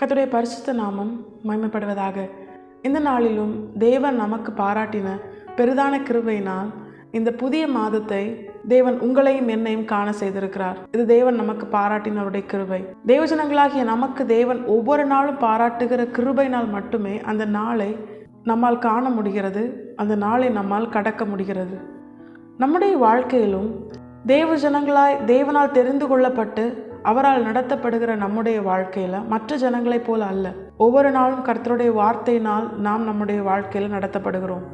கர்த்தருடைய பரிசுத்த நாமம் மகிமைப்படுவதாக. இந்த நாளிலும் தேவன் நமக்கு பாராட்டின பெரிதான கிருபையினால் இந்த புதிய மாதத்தை தேவன் உங்களையும் என்னையும் காண செய்திருக்கிறார். இது தேவன் நமக்கு பாராட்டினருடைய கிருபை. தேவஜனங்களாகிய நமக்கு தேவன் ஒவ்வொரு நாளும் பாராட்டுகிற கிருபையினால் மட்டுமே அந்த நாளை நம்மால் காண முடிகிறது, அந்த நாளை நம்மால் கடக்க முடிகிறது. நம்முடைய வாழ்க்கையிலும் தேவனால் தெரிந்து கொள்ளப்பட்டு அவரால் நடத்தப்படுகிற நம்முடைய வாழ்க்கையில் மற்ற ஜனங்களைப் போல அல்ல. ஒவ்வொரு நாளும் கர்த்தருடைய வார்த்தையினால் நாம் நம்முடைய வாழ்க்கையில் நடத்தப்படுகிறோம்.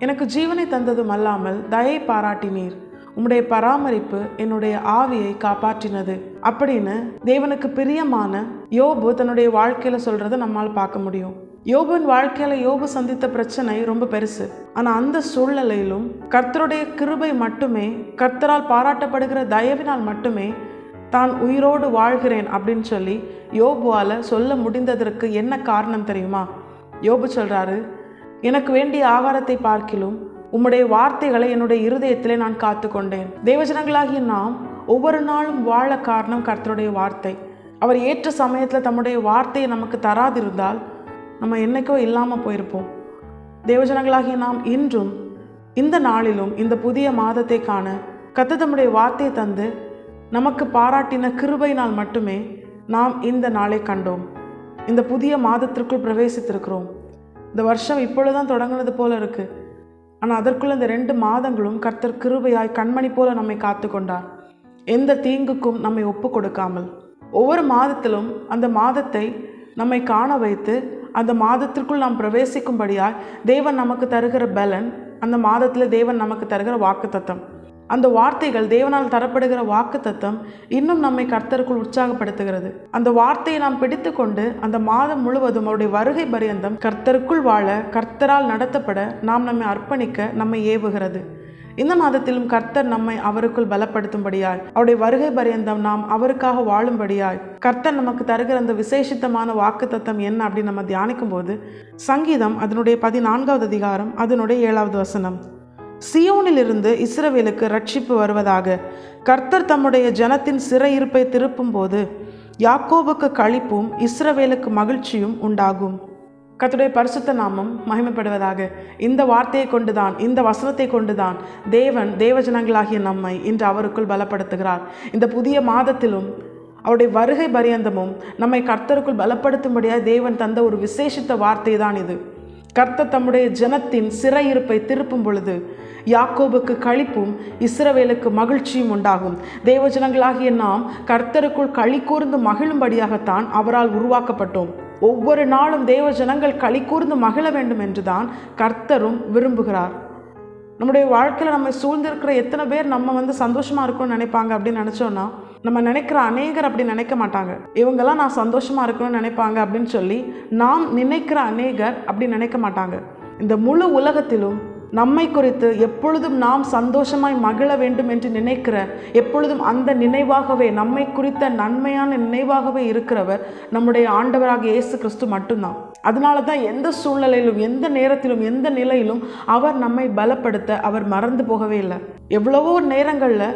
எனக்கு ஜீவனை தந்ததும் அல்லாமல் தயை பாராட்டினீர், உம்முடைய பராமரிப்பு என்னுடைய ஆவியை காப்பாற்றினது அப்படின்னு தேவனுக்கு பிரியமான யோபு தன்னுடைய வாழ்க்கையில சொல்றதை நம்மால் பார்க்க முடியும். யோபுவின் வாழ்க்கையில யோபு சந்தித்த பிரச்சனை ரொம்ப பெருசு. ஆனா அந்த சூழ்நிலையிலும் கர்த்தருடைய கிருபை மட்டுமே, கர்த்தரால் பாராட்டப்படுகிற தயவினால் மட்டுமே தான் உயிரோடு வாழ்கிறேன் அப்படின்னு சொல்லி யோபுவால சொல்ல முடிந்ததற்கு என்ன காரணம் தெரியுமா? யோபு சொல்றாரு, எனக்கு வேண்டிய ஆகாரத்தை பார்க்கிலும் உம்முடைய வார்த்தைகளை என்னுடைய இருதயத்திலே நான் காத்து கொண்டேன். தேவஜனங்களாகிய நாம் ஒவ்வொரு நாளும் வாழ காரணம் கர்த்தருடைய வார்த்தை. அவர் ஏற்ற சமயத்தில் தம்முடைய வார்த்தையை நமக்கு தராதிருந்தால் நம்ம என்னைக்கோ இல்லாமல் போயிருப்போம். தேவஜனங்களாகிய நாம் இன்றும் இந்த நாளிலும் இந்த புதிய மாதத்தை காண கர்த்தர் தம்முடைய வார்த்தையை தந்து நமக்கு பாராட்டின கிருபையினால் மட்டுமே நாம் இந்த நாளை கண்டோம். இந்த புதிய மாதத்திற்குள் பிரவேசித்திருக்கிறோம். இந்த வருஷம் இப்பொழுதுதான் தொடங்கினது போல இருக்கு. ஆனால் அதற்குள்ள இந்த 2 மாதங்களும் கர்த்தர் கிருபையாய் கண்மணி போல நம்மை காத்து கொண்டார். எந்த தீங்குக்கும் நம்மை ஒப்பு கொடுக்காமல் ஒவ்வொரு மாதத்திலும் அந்த மாதத்தை நம்மை காண வைத்து அந்த மாதத்திற்குள் நாம் பிரவேசிக்கும்படியாய் தேவன் நமக்கு தருகிற பலன், அந்த மாதத்தில் தேவன் நமக்கு தருகிற வாக்குத்தத்தம், அந்த வார்த்தைகள், தேவனால் தரப்படுகிற வாக்குத்தத்தம் இன்னும் நம்மை கர்த்தருக்குள் உற்சாகப்படுத்துகிறது. அந்த வார்த்தையை நாம் பிடித்து கொண்டு அந்த மாதம் முழுவதும் அவருடைய வருகை பரியந்தம் கர்த்தருக்குள் வாழ, கர்த்தரால் நடத்தப்பட நாம் நம்மை அர்ப்பணிக்க நம்மை ஏவுகிறது. இந்த மாதத்திலும் கர்த்தர் நம்மை அவருக்குள் பலப்படுத்தும்படியாய், அவருடைய வருகை பரியந்தம் நாம் அவருக்காக வாழும்படியாய் கர்த்தர் நமக்கு தருகிற அந்த விசேஷித்தமான வாக்குத்தத்தம் என்ன அப்படின்னு நம்ம தியானிக்கும் போது, சங்கீதம் அதனுடைய 14வது அதிகாரம் அதனுடைய 7வது வசனம், சியோனிலிருந்து இஸ்ரவேலுக்கு ரட்சிப்பு வருவதாக, கர்த்தர் தம்முடைய ஜனத்தின் சிறையிருப்பை திருப்பும் போது யாக்கோபுக்கு களிப்பும் இஸ்ரவேலுக்கு மகிழ்ச்சியும் உண்டாகும். கர்த்தருடைய பரிசுத்த நாமம் மகிமைப்படுவதாக. இந்த வார்த்தையை கொண்டுதான், இந்த வசனத்தை கொண்டுதான் தேவன் தேவஜனங்களாகிய நம்மை இன்று அவருக்குள் பலப்படுத்துகிறார். இந்த புதிய மாதத்திலும் அவருடைய வருகை பரியந்தமும் நம்மை கர்த்தருக்குள் பலப்படுத்தும்படியாக தேவன் தந்த ஒரு விசேஷித்த வார்த்தை தான் இது. கர்த்தர் தம்முடைய ஜனத்தின் சிறையிருப்பை திருப்பும் பொழுது யாக்கோபுக்கு களிப்பும் இஸ்ரவேலுக்கு மகிழ்ச்சியும் உண்டாகும். தேவஜனங்களாகிய நாம் கர்த்தருக்குள் களி கூர்ந்து மகிழும்படியாகத்தான் அவரால் உருவாக்கப்பட்டோம். ஒவ்வொரு நாளும் தேவ ஜனங்கள் களி கூர்ந்து மகிழ வேண்டும் என்றுதான் கர்த்தரும் விரும்புகிறார். நம்முடைய வாழ்க்கையில் நம்ம சூழ்ந்திருக்கிற எத்தனை பேர் நம்ம சந்தோஷமா இருக்கணும்னு நினைப்பாங்க அப்படின்னு நினைச்சோன்னா, நம்ம நினைக்கிற அநேகர் அப்படி நினைக்க மாட்டாங்க. இவங்கெல்லாம் நான் சந்தோஷமா இருக்கணும்னு நினைப்பாங்க அப்படின்னு சொல்லி நாம் நினைக்கிற அநேகர் அப்படி நினைக்க மாட்டாங்க. இந்த முழு உலகத்திலும் நம்மை குறித்து எப்பொழுதும் நாம் சந்தோஷமாய் மகிழ வேண்டும் என்று நினைக்கிற, எப்பொழுதும் அந்த நினைவாகவே, நம்மை குறித்த நன்மையான நினைவாகவே இருக்கிறவர் நம்முடைய ஆண்டவராக இயேசு கிறிஸ்து மட்டும்தான். அதனால தான் எந்த சூழ்நிலையிலும், எந்த நேரத்திலும், எந்த நிலையிலும் அவர் நம்மை பலப்படுத்த அவர் மறந்து போகவே இல்லை. எவ்வளவோ நேரங்களில்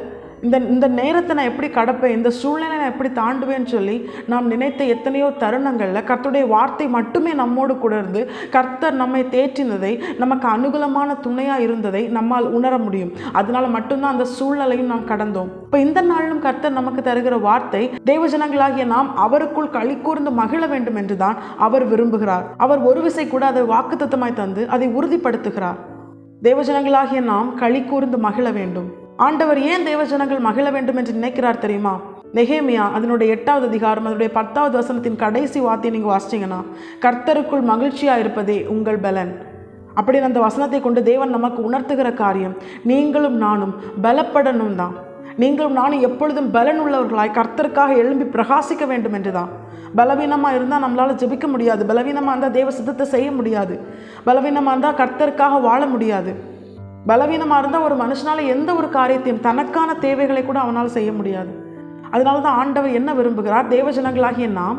இந்த நேரத்தை நான் எப்படி கடப்பேன், இந்த சூழ்நிலை நான் எப்படி தாண்டுவேன்னு சொல்லி நாம் நினைத்த எத்தனையோ தருணங்களில் கர்த்தருடைய வார்த்தை மட்டுமே நம்மோடு கூட இருந்து கர்த்தர் நம்மை தேற்றினதை, நமக்கு அனுகூலமான துணையாக இருந்ததை நம்மால் உணர முடியும். அதனால மட்டும்தான் அந்த சூழ்நிலையும் நாம் கடந்தோம். இப்போ இந்த நாளிலும் கர்த்தர் நமக்கு தருகிற வார்த்தை, தேவஜனங்களாகிய நாம் அவருக்குள் களி கூர்ந்து மகிழ வேண்டும் என்றுதான் அவர் விரும்புகிறார். அவர் ஒரு விசை கூட அதை வாக்குத்தத்தமாய் தந்து அதை உறுதிப்படுத்துகிறார். தேவஜனங்களாகிய நாம் களி கூர்ந்து மகிழ வேண்டும். ஆண்டவர் ஏன் தேவஜனங்கள் மகிழ வேண்டும் என்று நினைக்கிறார் தெரியுமா? நெகேமியா அதனுடைய 8வது அதிகாரம் அதனுடைய 10வது வசனத்தின் கடைசி வார்த்தையை நீங்கள் வாசிச்சிங்கன்னா, கர்த்தருக்குள் மகிழ்ச்சியா இருப்பதே உங்கள் பலன் அப்படின்னு அந்த வசனத்தை கொண்டு தேவன் நமக்கு உணர்த்துகிற காரியம், நீங்களும் நானும் பலப்படணும் தான். நீங்களும் நானும் எப்பொழுதும் பலன் உள்ளவர்களாய் கர்த்தருக்காக எழும்பி பிரகாசிக்க வேண்டும் என்றுதான். பலவீனமாக இருந்தால் நம்மளால் ஜெபிக்க முடியாது, பலவீனமாக இருந்தால் தேவ சித்தத்தை செய்ய முடியாது, பலவீனமாக இருந்தால் கர்த்தருக்காக வாழ முடியாது. பலவீனமாக இருந்தால் ஒரு மனுஷனால் எந்த ஒரு காரியத்தையும், தனக்கான தேவைகளை கூட அவனால் செய்ய முடியாது. அதனால தான் ஆண்டவர் என்ன விரும்புகிறார்? தேவஜனங்களாகிய நாம்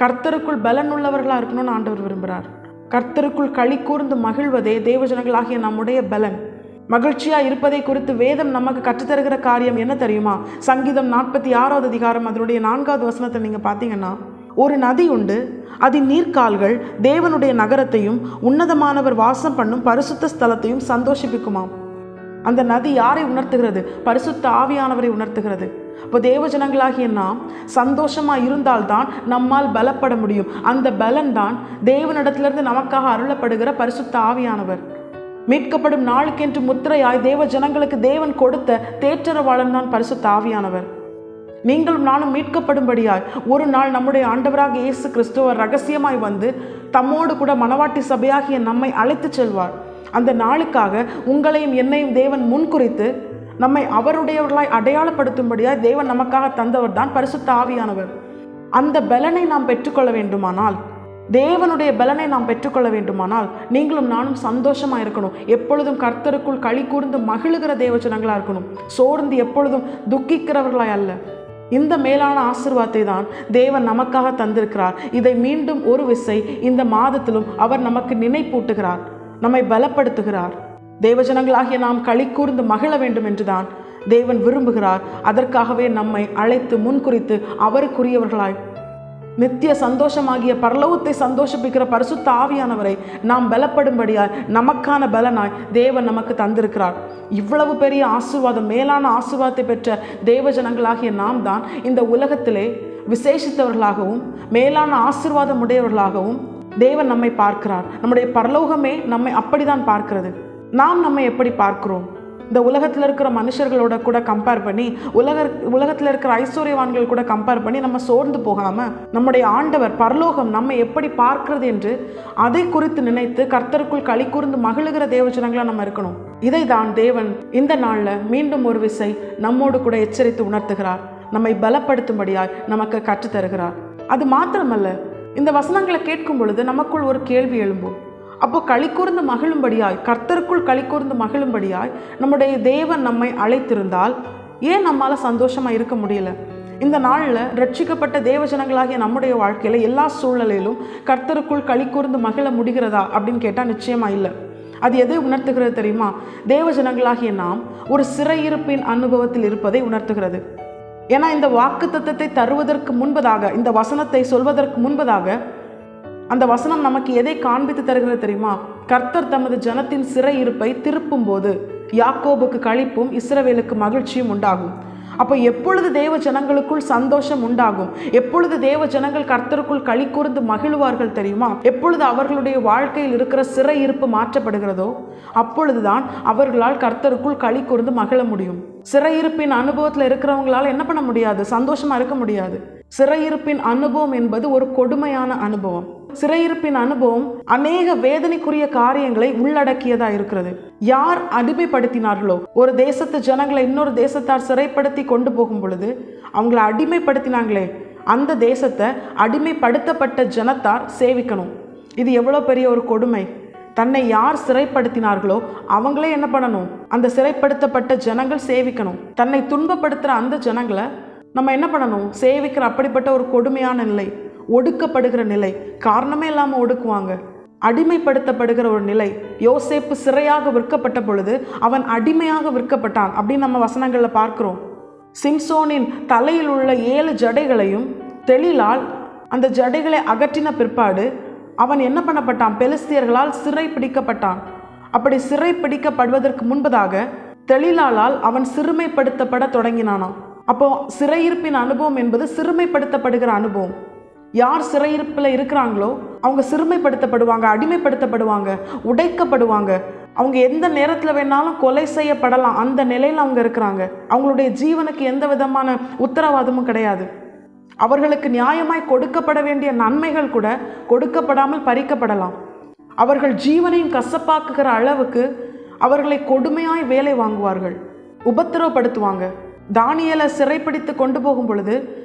கர்த்தருக்குள் பலன் உள்ளவர்களாக இருக்கணும்னு ஆண்டவர் விரும்புகிறார். கர்த்தருக்குள் களி கூர்ந்து மகிழ்வதே தேவஜனங்களாகிய நம்முடைய பலன். மகிழ்ச்சியாக இருப்பதை குறித்து வேதம் நமக்கு கற்றுத்தருகிற காரியம் என்ன தெரியுமா? சங்கீதம் 46வது அதிகாரம் அதனுடைய 4வது வசனத்தை நீங்கள் பார்த்தீங்கன்னா, ஒரு நதி உண்டு, அதன் நீர்க்கால்கள் தேவனுடைய நகரத்தையும் உன்னதமானவர் வாசம் பண்ணும் பரிசுத்த ஸ்தலத்தையும் சந்தோஷிப்பிக்குமாம். அந்த நதி யாரை உணர்த்துகிறது? பரிசுத்த ஆவியானவரை உணர்த்துகிறது. இப்போ தேவஜனங்களாகிய நாம் சந்தோஷமா இருந்தால்தான் நம்மால் பலப்பட முடியும். அந்த பலன் தான் தேவனிடத்திலிருந்து நமக்காக அருளப்படுகிற பரிசுத்த ஆவியானவர். மீட்கப்படும் நாளுக்கென்று முத்திரையாய் தேவ ஜனங்களுக்கு தேவன் கொடுத்த தேற்றரவாளன் தான் பரிசுத்த ஆவியானவர். நீங்களும் நானும் மீட்கப்படும்படியாய் ஒரு நாள் நம்முடைய ஆண்டவராக இயேசு கிறிஸ்துவர் ரகசியமாய் வந்து தம்மோடு கூட மணவாட்டி சபையாகிய நம்மை அழைத்து செல்வார். அந்த நாளுக்காக உங்களையும் என்னையும் தேவன் முன்குறித்து நம்மை அவருடையவர்களாய் அடையாளப்படுத்தும்படியாய் தேவன் நமக்காக தந்தவர் தான் பரிசுத்த ஆவியானவர். அந்த பலனை நாம் பெற்றுக்கொள்ள வேண்டுமானால், தேவனுடைய பலனை நாம் பெற்றுக்கொள்ள வேண்டுமானால், நீங்களும் நானும் சந்தோஷமா இருக்கணும். எப்பொழுதும் கர்த்தருக்குள் களி கூர்ந்து மகிழுகிற தேவஜனங்களா இருக்கணும். சோர்ந்து எப்பொழுதும் துக்கிக்கிறவர்களாய் அல்ல. இந்த மேலான ஆசீர்வாதத்தை தான் தேவன் நமக்காக தந்திருக்கிறார். இதை மீண்டும் ஒரு விசை இந்த மாதத்திலும் அவர் நமக்கு நினைப்பூட்டுகிறார், நம்மை பலப்படுத்துகிறார். தேவஜனங்களாகிய நாம் களி கூர்ந்து மகிழ வேண்டும் என்றுதான் தேவன் விரும்புகிறார். அதற்காகவே நம்மை அழைத்து முன்குறித்து அவருக்குரியவர்களாய் நித்திய சந்தோஷமாகிய பரலோகத்தை சந்தோஷிப்பிக்கிற பரிசுத்த ஆவியானவரை நாம் பலப்படும்படியாய் நமக்கான பலனாய் தேவன் நமக்கு தந்திருக்கிறார். இவ்வளவு பெரிய ஆசீர்வாதம், மேலான ஆசீர்வாதத்தை பெற்ற தேவஜனங்களாகிய நாம் தான் இந்த உலகத்திலே விசேஷித்தவர்களாகவும் மேலான ஆசீர்வாதம் உடையவர்களாகவும் தேவன் நம்மை பார்க்கிறார். நம்முடைய பரலோகமே நம்மை அப்படிதான் பார்க்கிறது. நாம் நம்மை எப்படி பார்க்கிறோம்? இந்த உலகத்தில் இருக்கிற மனுஷர்களோட கூட கம்பேர் பண்ணி, உலகத்தில் இருக்கிற ஐஸ்வர்யவான்கள் கூட கம்பேர் பண்ணி நம்ம சோர்ந்து போகாம, நம்முடைய ஆண்டவர் பரலோகம் நம்மை எப்படி பார்க்கிறது என்று அதை குறித்து நினைத்து கர்த்தருக்குள் களி கூர்ந்து மகிழுகிற தேவஜனங்களா நம்ம இருக்கணும். இதை தான் தேவன் இந்த நாள்ல மீண்டும் ஒரு விசை நம்மோடு கூட எச்சரித்து உணர்த்துகிறார். நம்மை பலப்படுத்தும்படியாய் நமக்கு கற்றுத்தருகிறார். அது மாத்திரமல்ல, இந்த வசனங்களை கேட்கும் பொழுது நமக்குள் ஒரு கேள்வி எழும்பும். அப்போ களி கூர்ந்து மகிழும்படியாய், கர்த்தருக்குள் களி கூர்ந்து மகிழும்படியாய் நம்முடைய தேவன் நம்மை அழைத்திருந்தால் ஏன் நம்மால சந்தோஷமா இருக்க முடியல? இந்த நாளில் ரட்சிக்கப்பட்ட தேவஜனங்களாகிய நம்முடைய வாழ்க்கையில எல்லா சூழ்நிலையிலும் கர்த்தருக்குள் களி கூர்ந்து மகிழ முடிகிறதா அப்படின்னு கேட்டால் நிச்சயமா இல்லை. அது எதை உணர்த்துகிறது தெரியுமா? தேவஜனங்களாகிய நாம் ஒரு சிறையிருப்பின் அனுபவத்தில் இருப்பதை உணர்த்துகிறது. ஏன்னா இந்த வாக்குத்தத்தத்தை தருவதற்கு முன்பதாக, இந்த வசனத்தை சொல்வதற்கு முன்பதாக அந்த வசனம் நமக்கு எதை காண்பித்து தருகிறது தெரியுமா? கர்த்தர் தமது ஜனத்தின் சிறையிருப்பை திருப்பும் போது யாக்கோபுக்கு களிப்பும் இஸ்ரவேலுக்கு மகிழ்ச்சியும் உண்டாகும். அப்போ எப்பொழுது தேவ ஜனங்களுக்குள் சந்தோஷம் உண்டாகும், எப்பொழுது தேவ ஜனங்கள் கர்த்தருக்குள் களி கூர்ந்து மகிழ்வார்கள் தெரியுமா? எப்பொழுது அவர்களுடைய வாழ்க்கையில் இருக்கிற சிறையிருப்பு மாற்றப்படுகிறதோ அப்பொழுதுதான் அவர்களால் கர்த்தருக்குள் களி கூர்ந்து மகிழ முடியும். சிறையிருப்பின் அனுபவத்தில் இருக்கிறவங்களால என்ன பண்ண முடியாது? சந்தோஷமா இருக்க முடியாது. சிறையிருப்பின் அனுபவம் என்பது ஒரு கொடுமையான அனுபவம். சிறையிருப்பின் அனுபவம் அநேக வேதனைக்குரிய காரியங்களை உள்ளடக்கியதா இருக்கிறது. யார் அடிமைப்படுத்தினார்களோ, ஒரு தேசத்து ஜனங்களை இன்னொரு தேசத்தார் சிறைப்படுத்தி கொண்டு போகும் பொழுது அவங்கள அடிமைப்படுத்தினாங்களே, அந்த தேசத்தை அடிமைப்படுத்தப்பட்ட ஜனத்தார் சேவிக்கணும். இது எவ்வளோ பெரிய ஒரு கொடுமை! தன்னை யார் சிறைப்படுத்தினார்களோ அவங்களே என்ன பண்ணணும்? அந்த சிறைப்படுத்தப்பட்ட ஜனங்கள் சேவிக்கணும். தன்னை துன்பப்படுத்துகிற அந்த ஜனங்களை நம்ம என்ன பண்ணணும்? சேவிக்கிற அப்படிப்பட்ட ஒரு கொடுமையான நிலை, ஒடுக்கப்படுகிற நிலை, காரணமே இல்லாமல் ஒடுக்குவாங்க. அடிமைப்படுத்தப்படுகிற ஒரு நிலை. யோசேப்பு சிறையாக விற்கப்பட்ட பொழுது அவன் அடிமையாக விற்கப்பட்டான் அப்படின்னு நம்ம வசனங்களில் பார்க்கிறோம். சிம்சோனின் தலையில் உள்ள 7 ஜடைகளையும் தெளிலால் அந்த ஜடைகளை அகற்றின பிற்பாடு அவன் என்ன பண்ணப்பட்டான்? பெலிஸ்தியர்களால் சிறை பிடிக்கப்பட்டான். அப்படி சிறை பிடிக்கப்படுவதற்கு முன்பதாக தெளிலாளால் அவன் சிறுமைப்படுத்தப்பட தொடங்கினானாம். அப்போ சிறையிருப்பின் அனுபவம் என்பது சிறுமைப்படுத்தப்படுகிற அனுபவம். யார் சிறையிருப்பில் இருக்கிறாங்களோ அவங்க சிறுமைப்படுத்தப்படுவாங்க, அடிமைப்படுத்தப்படுவாங்க, உடைக்கப்படுவாங்க. அவங்க எந்த நேரத்தில் வேணாலும் கொலை செய்யப்படலாம். அந்த நிலையில் அவங்க இருக்கிறாங்க. அவங்களுடைய ஜீவனுக்கு எந்த விதமான உத்தரவாதமும் கிடையாது. அவர்களுக்கு நியாயமாய் கொடுக்கப்பட வேண்டிய நன்மைகள் கூட கொடுக்கப்படாமல் பறிக்கப்படலாம். அவர்கள் ஜீவனையும் கசப்பாக்குகிற அளவுக்கு அவர்களை கொடுமையாய் வேலை வாங்குவார்கள், உபத்திரவப்படுத்துவாங்க. தானியேலை சிறைப்பிடித்து கொண்டு போகும் பொழுது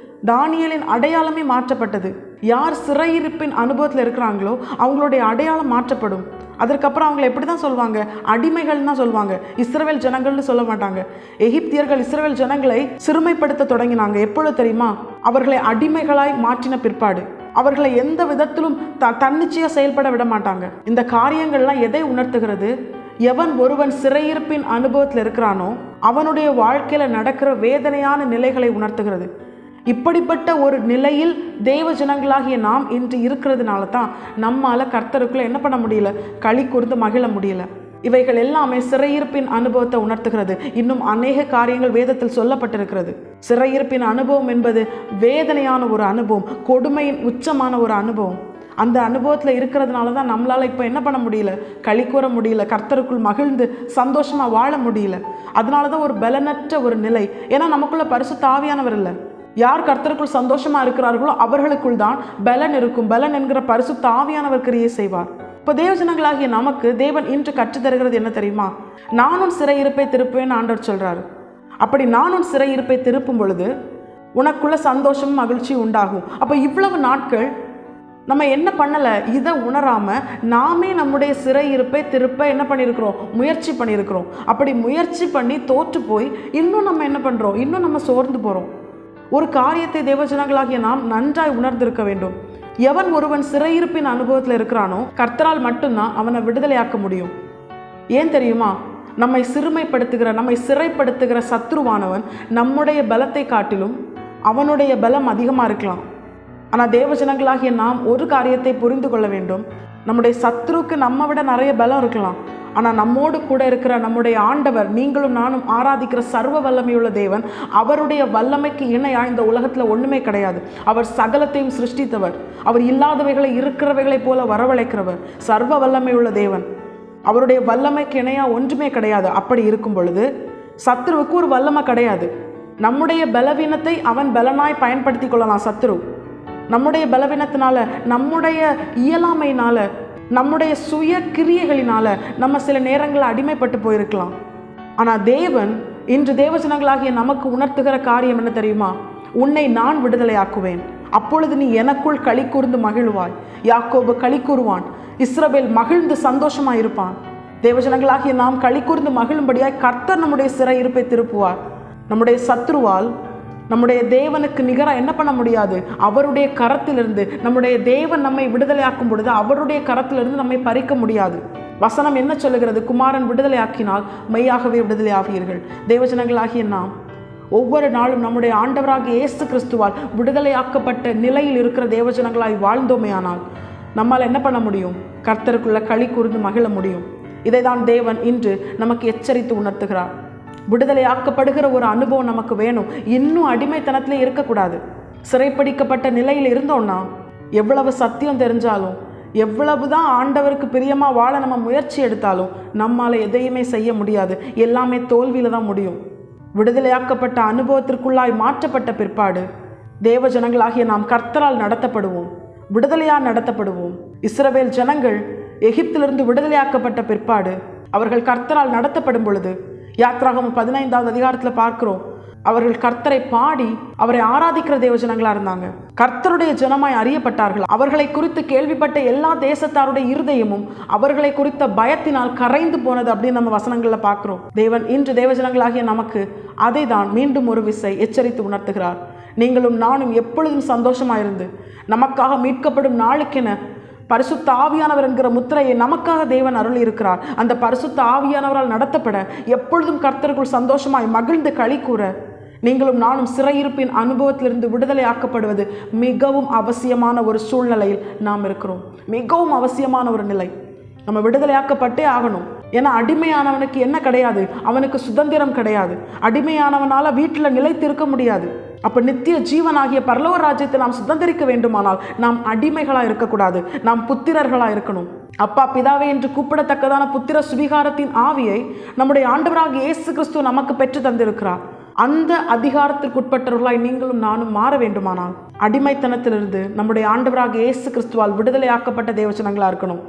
தானியேலின் அடையாளமே மாற்றப்பட்டது. யார் சிறையிருப்பின் அனுபவத்தில் இருக்கிறாங்களோ அவங்களுடைய அடையாளம் மாற்றப்படும். அதற்கப்புறம் அவங்களை எப்படி தான் சொல்லுவாங்க? அடிமைகள் தான் சொல்லுவாங்க. இஸ்ரவேல் ஜனங்கள்னு சொல்ல மாட்டாங்க. எகிப்தியர்கள் இஸ்ரவேல் ஜனங்களை சிறுமைப்படுத்த தொடங்கினாங்க. எப்பொழுது தெரியுமா? அவர்களை அடிமைகளாய் மாற்றின பிற்பாடு. அவர்களை எந்த விதத்திலும் தன்னிச்சையாக செயல்பட விட மாட்டாங்க. இந்த காரியங்கள்லாம் எதை உணர்த்துகிறது? எவன் ஒருவன் சிறையிருப்பின் அனுபவத்தில் இருக்கிறானோ அவனுடைய வாழ்க்கையில நடக்கிற வேதனையான நிலைகளை உணர்த்துகிறது. இப்படிப்பட்ட ஒரு நிலையில் தேவ ஜனங்களாகிய நாம் இன்று இருக்கிறதுனால தான் நம்மால கர்த்தருக்குள்ள என்ன பண்ண முடியல, களி கூர்ந்து மகிழ முடியல. இவைகள் எல்லாமே சிறையிருப்பின் அனுபவத்தை உணர்த்துகிறது. இன்னும் அநேக காரியங்கள் வேதத்தில் சொல்லப்பட்டிருக்கிறது. சிறையிருப்பின் அனுபவம் என்பது வேதனையான ஒரு அனுபவம், கொடுமையின் உச்சமான ஒரு அனுபவம். அந்த அனுபவத்தில் இருக்கிறதுனால தான் நம்மளால் இப்போ என்ன பண்ண முடியல, களி கூற முடியல, கர்த்தருக்குள் மகிழ்ந்து சந்தோஷமாக வாழ முடியல. அதனால தான் ஒரு பலனற்ற ஒரு நிலை. ஏன்னா நமக்குள்ள பரிசுத்த ஆவியானவர் இல்லை. யார் கர்த்தருக்குள் சந்தோஷமாக இருக்கிறார்களோ அவர்களுக்குள் தான் பலன் இருக்கும். பலன் என்கிற பரிசுத்த ஆவியானவர் கிரியை செய்வார். இப்போ தேவஜனங்களாகிய நமக்கு தேவன் இன்று கற்றுத்தருகிறது என்ன தெரியுமா? நானும் சிறையிருப்பை திருப்புவேன் ஆண்டவர் சொல்கிறாரு. அப்படி நானும் சிறையிருப்பை திருப்பும் பொழுது உனக்குள்ள சந்தோஷம் மகிழ்ச்சி உண்டாகும். அப்போ இவ்வளவு நாட்கள் நம்ம என்ன பண்ணலை, இதை உணராமல் நாமே நம்முடைய சிறையிருப்பை திருப்ப என்ன பண்ணியிருக்கிறோம், முயற்சி பண்ணியிருக்கிறோம். அப்படி முயற்சி பண்ணி தோற்று போய் இன்னும் நம்ம என்ன பண்ணுறோம், இன்னும் நம்ம சோர்ந்து போகிறோம். ஒரு காரியத்தை தேவஜனங்களாகிய நாம் நன்றாய் உணர்ந்திருக்க வேண்டும். எவன் ஒருவன் சிறையிருப்பின் அனுபவத்தில் இருக்கிறானோ கர்த்தரால் மட்டும்தான் அவனை விடுதலையாக்க முடியும். ஏன் தெரியுமா? நம்மை சிறுமைப்படுத்துகிற, நம்மை சிறைப்படுத்துகிற சத்ருவானவன் நம்முடைய பலத்தை காட்டிலும் அவனுடைய பலம் அதிகமாக இருக்கலாம். ஆனால் தேவஜனங்களாகிய நாம் ஒரு காரியத்தை புரிந்து கொள்ள வேண்டும். நம்முடைய சத்ருக்கு நம்ம விட நிறைய பலம் இருக்கலாம். ஆனால் நம்மோடு கூட இருக்கிற நம்முடைய ஆண்டவர், நீங்களும் நானும் ஆராதிக்கிற சர்வ வல்லமையுள்ள தேவன், அவருடைய வல்லமைக்கு இணையாக இந்த உலகத்தில் ஒன்றுமே கிடையாது. அவர் சகலத்தையும் சிருஷ்டித்தவர். அவர் இல்லாதவைகளை இருக்கிறவைகளைப் போல வரவழைக்கிறவர். சர்வ வல்லமையுள்ள தேவன். அவருடைய வல்லமைக்கு இணையாக ஒன்றுமே கிடையாது. அப்படி இருக்கும் பொழுது சத்ருவுக்கு ஒரு வல்லமை கிடையாது. நம்முடைய பலவீனத்தை அவன் பலனாய் பயன்படுத்தி கொள்ளலாம் சத்ரு. நம்முடைய பலவீனத்தினால, நம்முடைய இயலாமையினால, நம்முடைய சுய கிரியைகளினால நம்ம சில நேரங்களில் அடிமைப்பட்டு போயிருக்கலாம். ஆனால் தேவன் இன்று தேவஜனங்களாகிய நமக்கு உணர்த்துகிற காரியம் என்ன தெரியுமா? உன்னை நான் விடுதலையாக்குவேன், அப்பொழுது நீ எனக்குள் களி கூர்ந்து மகிழ்வாய். யாக்கோபு களி கூறுவான், இஸ்ரவேல் மகிழ்ந்து சந்தோஷமாய் இருப்பான். தேவஜனங்களாகிய நாம் களி கூர்ந்து மகிழும்படியாய் கர்த்தர் நம்முடைய சிறையிருப்பை திருப்புவார். நம்முடைய சத்ருவால் நம்முடைய தேவனுக்கு நிகராக என்ன பண்ண முடியாது. அவருடைய கரத்திலிருந்து, நம்முடைய தேவன் நம்மை விடுதலையாக்கும் பொழுது அவருடைய கரத்திலிருந்து நம்மை பறிக்க முடியாது. வசனம் என்ன சொல்லுகிறது? குமாரன் விடுதலையாக்கினால் மெய்யாகவே விடுதலையாவீர்கள். தேவஜனங்களாகிய நாம் ஒவ்வொரு நாளும் நம்முடைய ஆண்டவராகிய இயேசு கிறிஸ்துவால் விடுதலையாக்கப்பட்ட நிலையில் இருக்கிற தேவஜனங்களாய் வாழ்ந்தோமே ஆனால் நம்மால் என்ன பண்ண முடியும்? கர்த்தருக்குள்ள களி கூர்ந்து மகிழ முடியும். இதை தான் தேவன் இன்று நமக்கு எச்சரித்து உணர்த்துகிறார். விடுதலையாக்கப்படுகிற ஒரு அனுபவம் நமக்கு வேணும். இன்னும் அடிமைத்தனத்திலே இருக்கக்கூடாது. சிறைப்பிடிக்கப்பட்ட நிலையில் இருந்தோம்னா எவ்வளவு சத்தியம் தெரிஞ்சாலும், எவ்வளவுதான் ஆண்டவருக்கு பிரியமாக வாழ நம்ம முயற்சி எடுத்தாலும் நம்மால் எதையுமே செய்ய முடியாது. எல்லாமே தோல்வியில் தான் முடியும். விடுதலையாக்கப்பட்ட அனுபவத்திற்குள்ளாய் மாற்றப்பட்ட பிற்பாடு தேவ ஜனங்களாகிய நாம் கர்த்தரால் நடத்தப்படுவோம், விடுதலையால் நடத்தப்படுவோம். இஸ்ரவேல் ஜனங்கள் எகிப்திலிருந்து விடுதலையாக்கப்பட்ட பிற்பாடு அவர்கள் கர்த்தரால் நடத்தப்படும் பொழுது யாத்ராகமம் 15வது அதிகாரத்தில் பார்க்கிறோம், அவர்கள் கர்த்தரை பாடி அவரை ஆராதிக்கிற தேவஜனங்களா இருந்தாங்க. கர்த்தருடைய ஜனமாய் அறியப்பட்டார்கள். அவர்களை குறித்து கேள்விப்பட்ட எல்லா தேசத்தாருடைய இருதயமும் அவர்களை குறித்த பயத்தினால் கரைந்து போனது அப்படின்னு நம்ம வசனங்கள்ல பார்க்கிறோம். தேவன் இன்று தேவஜனங்களாகிய நமக்கு அதை தான் மீண்டும் ஒரு விசை எச்சரித்து உணர்த்துகிறார். நீங்களும் நானும் எப்பொழுதும் சந்தோஷமாயிருந்து நமக்காக மீட்கப்படும் நாளுக்கென பரிசுத்த ஆவியானவர் என்கிற முத்திரையை நமக்காக தேவன் அருளி இருக்கிறார். அந்த பரிசுத்த ஆவியானவரால் நடத்தப்பட எப்பொழுதும் கர்த்தருக்குள் சந்தோஷமாய் மகிழ்ந்து களி கூற நீங்களும் நானும் சிறையிருப்பின் அனுபவத்திலிருந்து விடுதலை ஆக்கப்படுவது மிகவும் அவசியமான ஒரு சூழ்நிலையில் நாம் இருக்கிறோம். மிகவும் அவசியமான ஒரு நிலை. நம்ம விடுதலையாக்கப்பட்டே ஆகணும். ஏன்னா அடிமையானவனுக்கு என்ன கிடையாது? அவனுக்கு சுதந்திரம் கிடையாது. அடிமையானவனால வீட்டில் நிலைத்து இருக்க முடியாது. அப்போ நித்திய ஜீவனாகிய பரலோக ராஜ்யத்தை நாம் சுதந்திரிக்க வேண்டுமானால் நாம் அடிமைகளாக இருக்கக்கூடாது. நாம் புத்திரர்களாக இருக்கணும். அப்பா பிதாவே என்று கூப்பிடத்தக்கதான புத்திர சுவிகாரத்தின் ஆவியை நம்முடைய ஆண்டவராகிய இயேசு கிறிஸ்து நமக்கு பெற்று தந்திருக்கிறார். அந்த அதிகாரத்திற்குட்பட்டவர்களாய் நீங்களும் நானும் மாற வேண்டுமானால் அடிமைத்தனத்திலிருந்து நம்முடைய ஆண்டவராகிய இயேசு கிறிஸ்துவால் விடுதலையாக்கப்பட்ட தேவஜனங்களாக இருக்கணும்.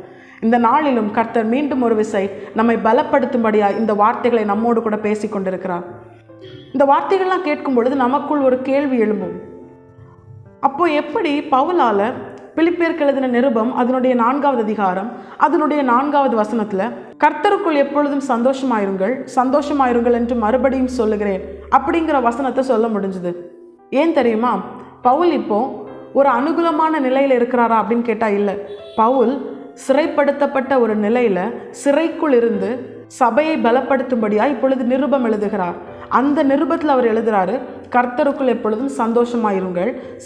இந்த நாளிலும் கர்த்தர் மீண்டும் ஒரு விசை நம்மை பலப்படுத்தும்படியாக இந்த வார்த்தைகளை நம்மோடு கூட பேசி கொண்டிருக்கிறார். இந்த வார்த்தைகள்லாம் கேட்கும் பொழுது நமக்குள் ஒரு கேள்வி எழும்பும். அப்போ எப்படி பவுலால் பிலிப்பியருக்கு எழுதின நிருபம் அதனுடைய 4வது அதிகாரம் அதனுடைய 4வது வசனத்தில் கர்த்தருக்குள் எப்பொழுதும் சந்தோஷமாயிருங்கள் என்று மறுபடியும் சொல்லுகிறேன் அப்படிங்கிற வசனத்தை சொல்ல முடிஞ்சுது? ஏன் தெரியுமா? பவுல் இப்போ ஒரு அனுகூலமான நிலையில் இருக்கிறாரா அப்படின்னு கேட்டால் இல்லை. பவுல் சிறைப்படுத்தப்பட்ட ஒரு நிலையில் சிறைக்குள் இருந்து சபையை பலப்படுத்தும்படியாக இப்பொழுது நிருபம் எழுதுகிறார். அந்த நிருபத்தில் அவர் எழுதுகிறாரு, கர்த்தருக்குள் எப்பொழுதும்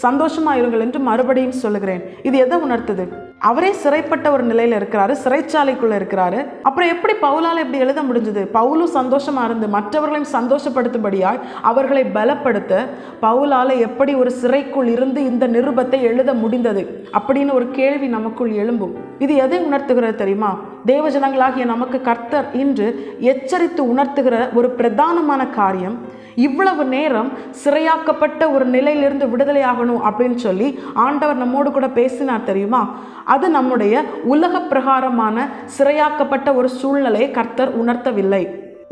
சந்தோஷமாயிருங்கள் என்று மறுபடியும் சொல்லுகிறேன். இது எதை உணர்த்துது? அவரே சிறைப்பட்ட ஒரு நிலையில இருக்கிறாரு, சிறைச்சாலைக்குள்ள இருக்கிறாரு. அப்புறம் எப்படி பவுலால் எப்படி எழுத முடிஞ்சது? பவுலும் சந்தோஷமா இருந்து மற்றவர்களையும் சந்தோஷப்படுத்தும்படியாய் அவர்களை பலப்படுத்த பவுலால எப்படி ஒரு சிறைக்குள் இருந்து இந்த நிருபத்தை எழுத முடிந்தது அப்படின்னு ஒரு கேள்வி நமக்குள் எழும்பும். இது எதை உணர்த்துகிறது தெரியுமா? தேவஜனங்களாகிய நமக்கு கர்த்தர் இன்று எச்சரித்து உணர்த்துகிற ஒரு பிரதானமான காரியம், இவ்வளவு நேரம் சிறையாக்கப்பட்ட ஒரு நிலையிலிருந்து விடுதலை ஆகணும் அப்படின்னு சொல்லி ஆண்டவர் நம்மோடு கூட பேசினார் தெரியுமா? அது நம்முடைய உலக பிரகாரமான சிறையாக்கப்பட்ட ஒரு சூழ்நிலையை கர்த்தர் உணர்த்தவில்லை.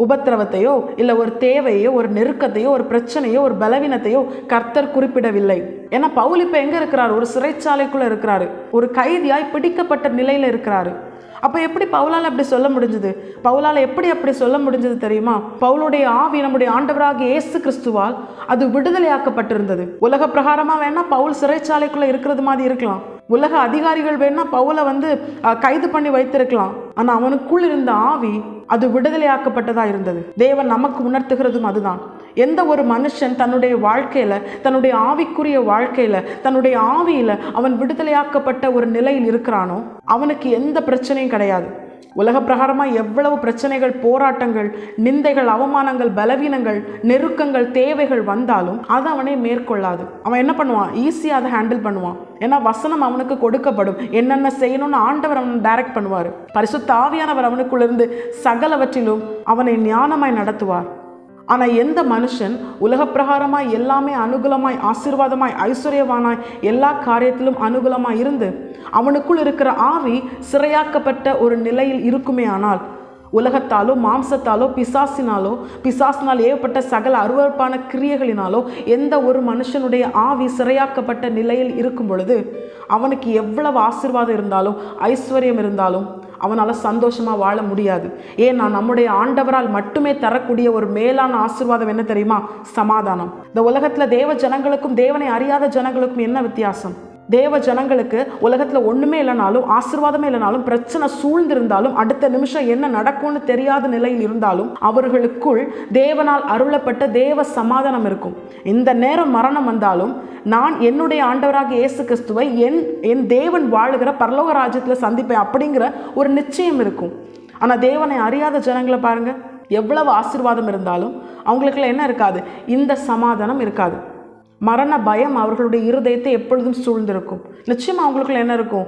உபத்திரவத்தையோ இல்லை ஒரு தேவையோ ஒரு நெருக்கத்தையோ ஒரு பிரச்சனையோ ஒரு பலவீனத்தையோ கர்த்தர் குறிப்பிடவில்லை. ஏன்னா பவுல் இப்ப எங்க இருக்கிறாரு? ஒரு சிறைச்சாலைக்குள்ள இருக்கிறாரு, ஒரு கைதியாய் பிடிக்கப்பட்ட நிலையில இருக்கிறாரு. அப்போ எப்படி பவுலால் அப்படி சொல்ல முடிஞ்சது? பவுலால் எப்படி அப்படி சொல்ல முடிஞ்சது தெரியுமா? பவுலுடைய ஆவி நம்முடைய ஆண்டவராகிய இயேசு கிறிஸ்துவால் அது விடுதலையாக்கப்பட்டிருந்தது. உலக பிரகாரமா வேணா பவுல் சிறைச்சாலைக்குள்ள இருக்கிறது மாதிரி இருக்கலாம், உலக அதிகாரிகள் வேணா பவுலை கைது பண்ணி வைத்திருக்கலாம். ஆனா அவனுக்குள் இருந்த ஆவி அது விடுதலையாக்கப்பட்டதா இருந்தது. தேவன் நமக்கு உணர்த்துகிறதும் அதுதான். எந்த ஒரு மனுஷன் தன்னுடைய வாழ்க்கையில, தன்னுடைய ஆவிக்குரிய வாழ்க்கையில, தன்னுடைய ஆவியில அவன் விடுதலையாக்கப்பட்ட ஒரு நிலையில் இருக்கிறானோ அவனுக்கு எந்த பிரச்சனையும் கிடையாது. உலக பிரகாரமாக எவ்வளவு பிரச்சனைகள், போராட்டங்கள், நிந்தைகள், அவமானங்கள், பலவீனங்கள், நெருக்கங்கள், தேவைகள் வந்தாலும் அது அவனை மேற்கொள்ளாது. அவன் என்ன பண்ணுவான்? ஈஸியாக அதை ஹேண்டில் பண்ணுவான். ஏன்னா வசனம் அவனுக்கு கொடுக்கப்படும், என்னென்ன செய்யணும்னு ஆண்டவர் அவனை டைரக்ட் பண்ணுவார். பரிசுத்த ஆவியானவர் அவனுக்குள்ளிருந்து சகலவற்றிலும் அவனை ஞானமாய் நடத்துவார். ஆனால் எந்த மனுஷன் உலக பிரகாரமாய் எல்லாமே அனுகூலமாய், ஆசீர்வாதமாய், ஐஸ்வர்யவானாய், எல்லா காரியத்திலும் அனுகூலமாய் இருந்து அவனுக்குள் இருக்கிற ஆவி சிறையாக்கப்பட்ட ஒரு நிலையில் இருக்குமே ஆனால், உலகத்தாலோ மாம்சத்தாலோ பிசாசினால் ஏவப்பட்ட சகல அருவருப்பான கிரியைகளினாலோ எந்த ஒரு மனுஷனுடைய ஆவி சிறையாக்கப்பட்ட நிலையில் இருக்கும் பொழுது அவனுக்கு எவ்வளவு ஆசீர்வாதம் இருந்தாலும் ஐஸ்வர்யம் இருந்தாலும் அவனால் சந்தோஷமாக வாழ முடியாது. ஏன்னா நம்முடைய ஆண்டவரால் மட்டுமே தரக்கூடிய ஒரு மேலான ஆசீர்வாதம் என்ன தெரியுமா? சமாதானம். இந்த உலகத்தில் தேவ ஜனங்களுக்கும் தேவனை அறியாத ஜனங்களுக்கும் என்ன வித்தியாசம்? தேவ ஜனங்களுக்கு உலகத்தில் ஒன்றுமே இல்லைனாலும், ஆசீர்வாதமே இல்லைனாலும், பிரச்சனை சூழ்ந்திருந்தாலும், அடுத்த நிமிஷம் என்ன நடக்கும்னு தெரியாத நிலையில் இருந்தாலும் அவர்களுக்குள் தேவனால் அருளப்பட்ட தேவ சமாதானம் இருக்கும். இந்த நேரம் மரணம் வந்தாலும் நான் என்னுடைய ஆண்டவராக இயேசு கிறிஸ்துவை என் தேவன் வாழுகிற பரலோக ராஜ்யத்தில் சந்திப்பேன் அப்படிங்கிற ஒரு நிச்சயம் இருக்கும். ஆனால் தேவனை அறியாத ஜனங்களை பாருங்க, எவ்வளவு ஆசீர்வாதம் இருந்தாலும் அவங்களுக்குள்ள என்ன இருக்காது? இந்த சமாதானம் இருக்காது. மரண பயம் அவர்களுடைய இருதயத்தை எப்பொழுதும் சூழ்ந்திருக்கும். நிச்சயமாக அவங்களுக்குள்ள என்ன இருக்கும்?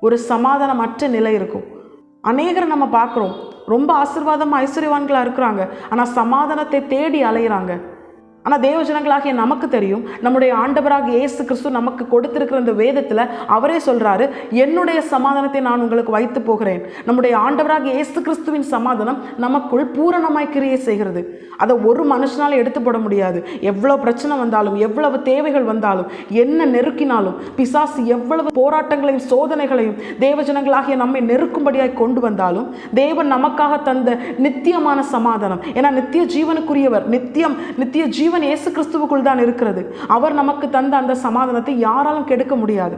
ஒரு சமாதானமற்ற நிலை இருக்கும். அநேகரை நம்ம பார்க்குறோம், ரொம்ப ஆசீர்வாதமாக ஐஸ்வர்யவான்களாக இருக்கிறாங்க, ஆனால் சமாதானத்தை தேடி அலைகிறாங்க. ஆனால் தேவஜனங்களாகிய நமக்கு தெரியும், நம்முடைய ஆண்டவராக இயேசு கிறிஸ்து நமக்கு கொடுத்திருக்கிற இந்த வேதத்தில் அவரே சொல்கிறாரு, என்னுடைய சமாதானத்தை நான் உங்களுக்கு வைத்து போகிறேன். நம்முடைய ஆண்டவராக இயேசு கிறிஸ்துவின் சமாதானம் நமக்குள் பூரணமாய் கிரியை செய்கிறது. அதை ஒரு மனுஷனால் எடுத்து போட முடியாது. எவ்வளோ பிரச்சனை வந்தாலும், எவ்வளவு தேவைகள் வந்தாலும், என்ன நெருக்கினாலும், பிசாசு எவ்வளவு போராட்டங்களையும் சோதனைகளையும் தேவஜனங்களாகிய நம்மை நெருக்கும்படியாய் கொண்டு வந்தாலும் தேவன் நமக்காக தந்த நித்தியமான சமாதானம், ஏன்னா நித்திய ஜீவனுக்குரியவர், நித்திய ஜீவன் இயேசு கிறிஸ்துவுக்குள் தான் இருக்கிறது. அவர் நமக்கு தந்த அந்த சமாதானத்தை யாராலும் கெடுக்க முடியாது.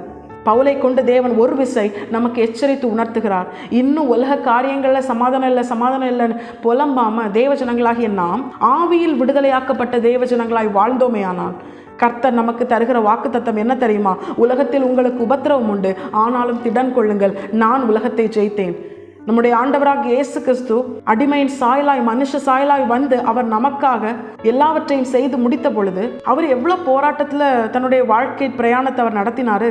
பவுலை கொண்டு தேவன் ஒரு விசை நமக்கு எச்சரித்து உணர்த்துகிறார். இன்னும் உலக காரியங்களில் சமாதானம் இல்லைன்னு புலம்பாம தேவஜனங்களாகிய நாம் ஆவியில் விடுதலையாக்கப்பட்ட தேவஜனங்களாய் வாழ்ந்தோமே ஆனால் கர்த்தர் நமக்கு தருகிற வாக்குத்தத்தம் என்ன தெரியுமா? உலகத்தில் உங்களுக்கு உபத்திரவம் உண்டு, ஆனாலும் திடன் கொள்ளுங்கள், நான் உலகத்தை ஜெயித்தேன். நம்முடைய ஆண்டவராக இயேசு கிறிஸ்து அடிமையின் சாயலாய், மனுஷ சாயலாய் வந்து அவர் நமக்காக எல்லாவற்றையும் செய்து முடித்த பொழுது அவர் எவ்வளவு போராட்டத்தில் தன்னுடைய வாழ்க்கை பிரயாணத்தை அவர் நடத்தினாரு.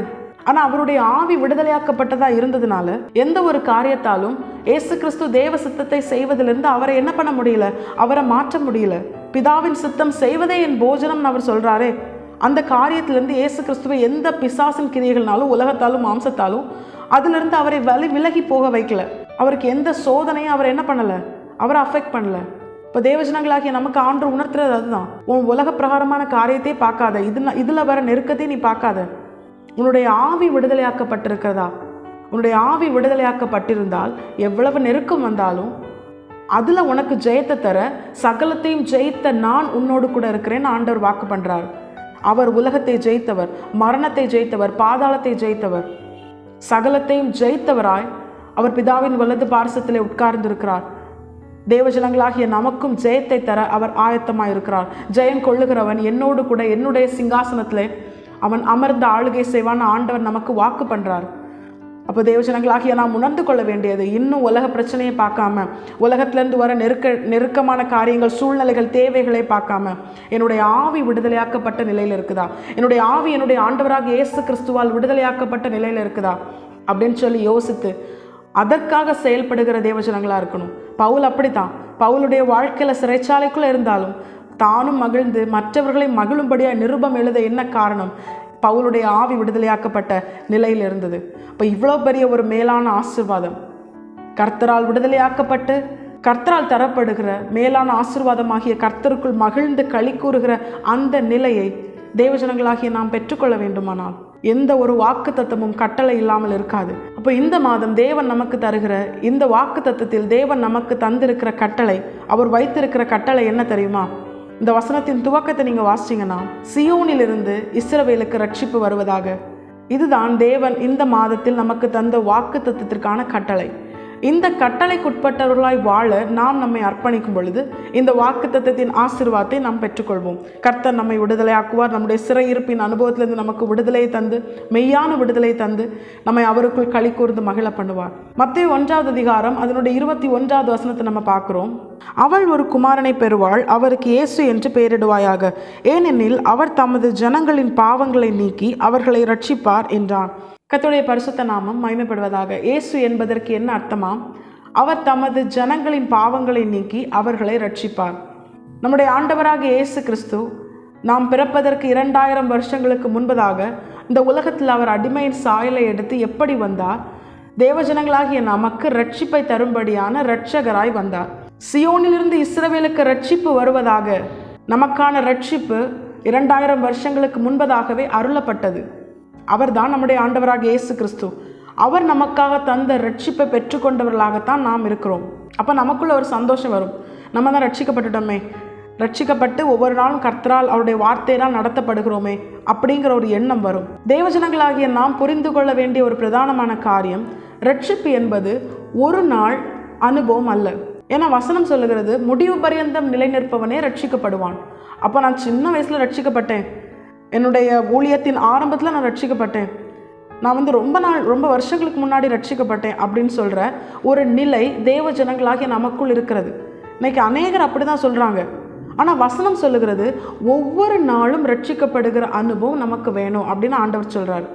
ஆனால் அவருடைய ஆவி விடுதலையாக்கப்பட்டதா இருந்ததுனால எந்த ஒரு காரியத்தாலும் இயேசு கிறிஸ்து தேவ சித்தத்தை செய்வதிலிருந்து அவரை என்ன பண்ண முடியல? அவரை மாற்ற முடியல. பிதாவின் சித்தம் செய்வதே என் போஜனம் அவர் சொல்றாரே, அந்த காரியத்திலிருந்து இயேசு கிறிஸ்துவை எந்த பிசாசின் கிரியைகள்னாலும், உலகத்தாலும், மாம்சத்தாலும் அதிலிருந்து அவரை விலகி போக வைக்கல. அவருக்கு எந்த சோதனையும் அவர் என்ன பண்ணலை? அவரை அஃபெக்ட் பண்ணல. இப்போ தேவஜனங்களாகிய நமக்கு ஆண்டு உணர்த்துறது அதுதான். உன் உலக பிரகாரமான காரியத்தை பார்க்காத, இதில் வர நெருக்கத்தை நீ பார்க்காத. உன்னுடைய ஆவி விடுதலையாக்கப்பட்டிருக்கிறதா? உன்னுடைய ஆவி விடுதலையாக்கப்பட்டிருந்தால் எவ்வளவு நெருக்கம் வந்தாலும் அதில் உனக்கு ஜெயத்தை தர, சகலத்தையும் ஜெயித்த நான் உன்னோடு கூட இருக்கிறேன்னு ஆண்டவர் வாக்கு பண்ணுறார். அவர் உலகத்தை ஜெயித்தவர், மரணத்தை ஜெயித்தவர், பாதாளத்தை ஜெயித்தவர், சகலத்தையும் ஜெயித்தவராய் அவர் பிதாவின் வலது பார்சத்திலே உட்கார்ந்திருக்கிறார். தேவஜனங்களாகிய நமக்கும் ஜெயத்தை தர அவர் ஆயத்தமாயிருக்கிறார். ஜெயம் கொள்ளுகிறவன் என்னோடு கூட என்னுடைய சிங்காசனத்திலே அவன் அமர்ந்த ஆளுகை செய்வான் ஆண்டவர் நமக்கு வாக்கு பண்றார். அப்போ தேவஜனங்களாகிய நாம் உணர்ந்து கொள்ள வேண்டியது, இன்னும் உலக பிரச்சனையை பார்க்காம, உலகத்திலேருந்து வர நெருக்கமான காரியங்கள், சூழ்நிலைகள், தேவைகளை பார்க்காம என்னுடைய ஆவி விடுதலையாக்கப்பட்ட நிலையில் இருக்குதா, என்னுடைய ஆவி என்னுடைய ஆண்டவராக இயேசு கிறிஸ்துவால் விடுதலையாக்கப்பட்ட நிலையில் இருக்குதா அப்படின்னு சொல்லி யோசித்து அதற்காக செயல்படுகிற தேவஜனங்களாக இருக்கணும். பவுல் அப்படித்தான். பவுலுடைய வாழ்க்கையில் சிறைச்சாலைக்குள்ளே இருந்தாலும் தானும் மகிழ்ந்து மற்றவர்களை மகிழும்படியாக நிருபம் எழுத என்ன காரணம்? பவுலுடைய ஆவி விடுதலையாக்கப்பட்ட நிலையில் இருந்தது. இப்போ இவ்வளோ பெரிய ஒரு மேலான ஆசீர்வாதம், கர்த்தரால் விடுதலையாக்கப்பட்டு கர்த்தரால் தரப்படுகிற மேலான ஆசீர்வாதமாகிய கர்த்தருக்குள் மகிழ்ந்து களி கூறுகிற அந்த நிலையை தேவஜனங்களாகிய நாம் பெற்றுக்கொள்ள வேண்டுமானால் எந்த ஒரு வாக்கு தத்தமும் கட்டளை இல்லாமல் இருக்காது. அப்போ இந்த மாதம் தேவன் நமக்கு தருகிற இந்த வாக்கு தத்தத்தில் தேவன் நமக்கு தந்திருக்கிற கட்டளை, அவர் வைத்திருக்கிற கட்டளை என்ன தெரியுமா? இந்த வசனத்தின் துவக்கத்தை நீங்க வாசிச்சீங்கன்னா, சியோனிலிருந்து இஸ்ரவேலுக்கு ரட்சிப்பு வருவதாக. இதுதான் தேவன் இந்த மாதத்தில் நமக்கு தந்த வாக்கு தத்தத்திற்கான கட்டளை. இந்த கட்டளைக்குட்பட்டவர்களாய் வாழ நாம் நம்மை அர்ப்பணிக்கும் பொழுது இந்த வாக்குத்தத்தத்தின் ஆசீர்வாதத்தை நாம் பெற்றுக்கொள்வோம். கர்த்தர் நம்மை விடுதலையாக்குவார். நம்முடைய சிறையிருப்பின் அனுபவத்திலிருந்து நமக்கு விடுதலையை தந்து, மெய்யான விடுதலை தந்து நம்மை அவருக்குள் களி கூர்ந்து மகிழ பண்ணுவார். மத்தேயு 1 அதிகாரம் அதனுடைய 21 வசனத்தை நம்ம பார்க்கிறோம். அவள் ஒரு குமாரனை பெறுவாள், அவருக்கு இயேசு என்று பெயரிடுவாயாக, ஏனெனில் அவர் தமது ஜனங்களின் பாவங்களை நீக்கி அவர்களை ரட்சிப்பார் என்றான். கர்த்தருடைய பரிசுத்த நாமம் மகிமைப்படுவதாக. இயேசு என்பதற்கு என்ன அர்த்தமாம்? அவர் தமது ஜனங்களின் பாவங்களை நீக்கி அவர்களை ரட்சிப்பார். நம்முடைய ஆண்டவராக இயேசு கிறிஸ்து நாம் பிறப்பதற்கு 2000 வருஷங்களுக்கு முன்பதாக இந்த உலகத்தில் அவர் அடிமையின் சாயலை எடுத்து எப்படி வந்தார்? தேவஜனங்களாகிய நமக்கு ரட்சிப்பை தரும்படியான இரட்சகராய் வந்தார். சியோனிலிருந்து இஸ்ரவேலுக்கு ரட்சிப்பு வருவதாக, நமக்கான ரட்சிப்பு 2000 வருஷங்களுக்கு முன்பதாகவே அருளப்பட்டது. அவர்தான் நம்முடைய ஆண்டவராக இயேசு கிறிஸ்து. அவர் நமக்காக தந்த ரட்சிப்பை பெற்றுக்கொண்டவர்களாகத்தான் நாம் இருக்கிறோம். அப்போ நமக்குள்ள ஒரு சந்தோஷம் வரும், நம்ம தான் ரட்சிக்கப்பட்டுட்டோமே, ரட்சிக்கப்பட்டு ஒவ்வொரு நாளும் கர்த்தரால் அவருடைய வார்த்தையினால் நடத்தப்படுகிறோமே அப்படிங்கிற ஒரு எண்ணம் வரும். தேவஜனங்களாகிய நாம் புரிந்து கொள்ள வேண்டிய ஒரு பிரதானமான காரியம், ரட்சிப்பு என்பது ஒரு நாள் அனுபவம் அல்ல. ஏன்னா வசனம் சொல்லுகிறது, முடிவு பரியந்தம் நிலை நிற்பவனே ரட்சிக்கப்படுவான். அப்போ நான் சின்ன வயசில் ரட்சிக்கப்பட்டேன், என்னுடைய ஊழியத்தின் ஆரம்பத்தில் நான் ரட்சிக்கப்பட்டேன், நான் ரொம்ப வருஷங்களுக்கு முன்னாடி ரட்சிக்கப்பட்டேன் அப்படின்னு சொல்கிற ஒரு நிலை தேவ ஜனங்களாகிய நமக்குள் இருக்கிறது. இன்னைக்கு அநேகர் அப்படி தான் சொல்கிறாங்க. ஆனால் வசனம் சொல்லுகிறது, ஒவ்வொரு நாளும் ரட்சிக்கப்படுகிற அனுபவம் நமக்கு வேணும் அப்படின்னு ஆண்டவர் சொல்கிறார்.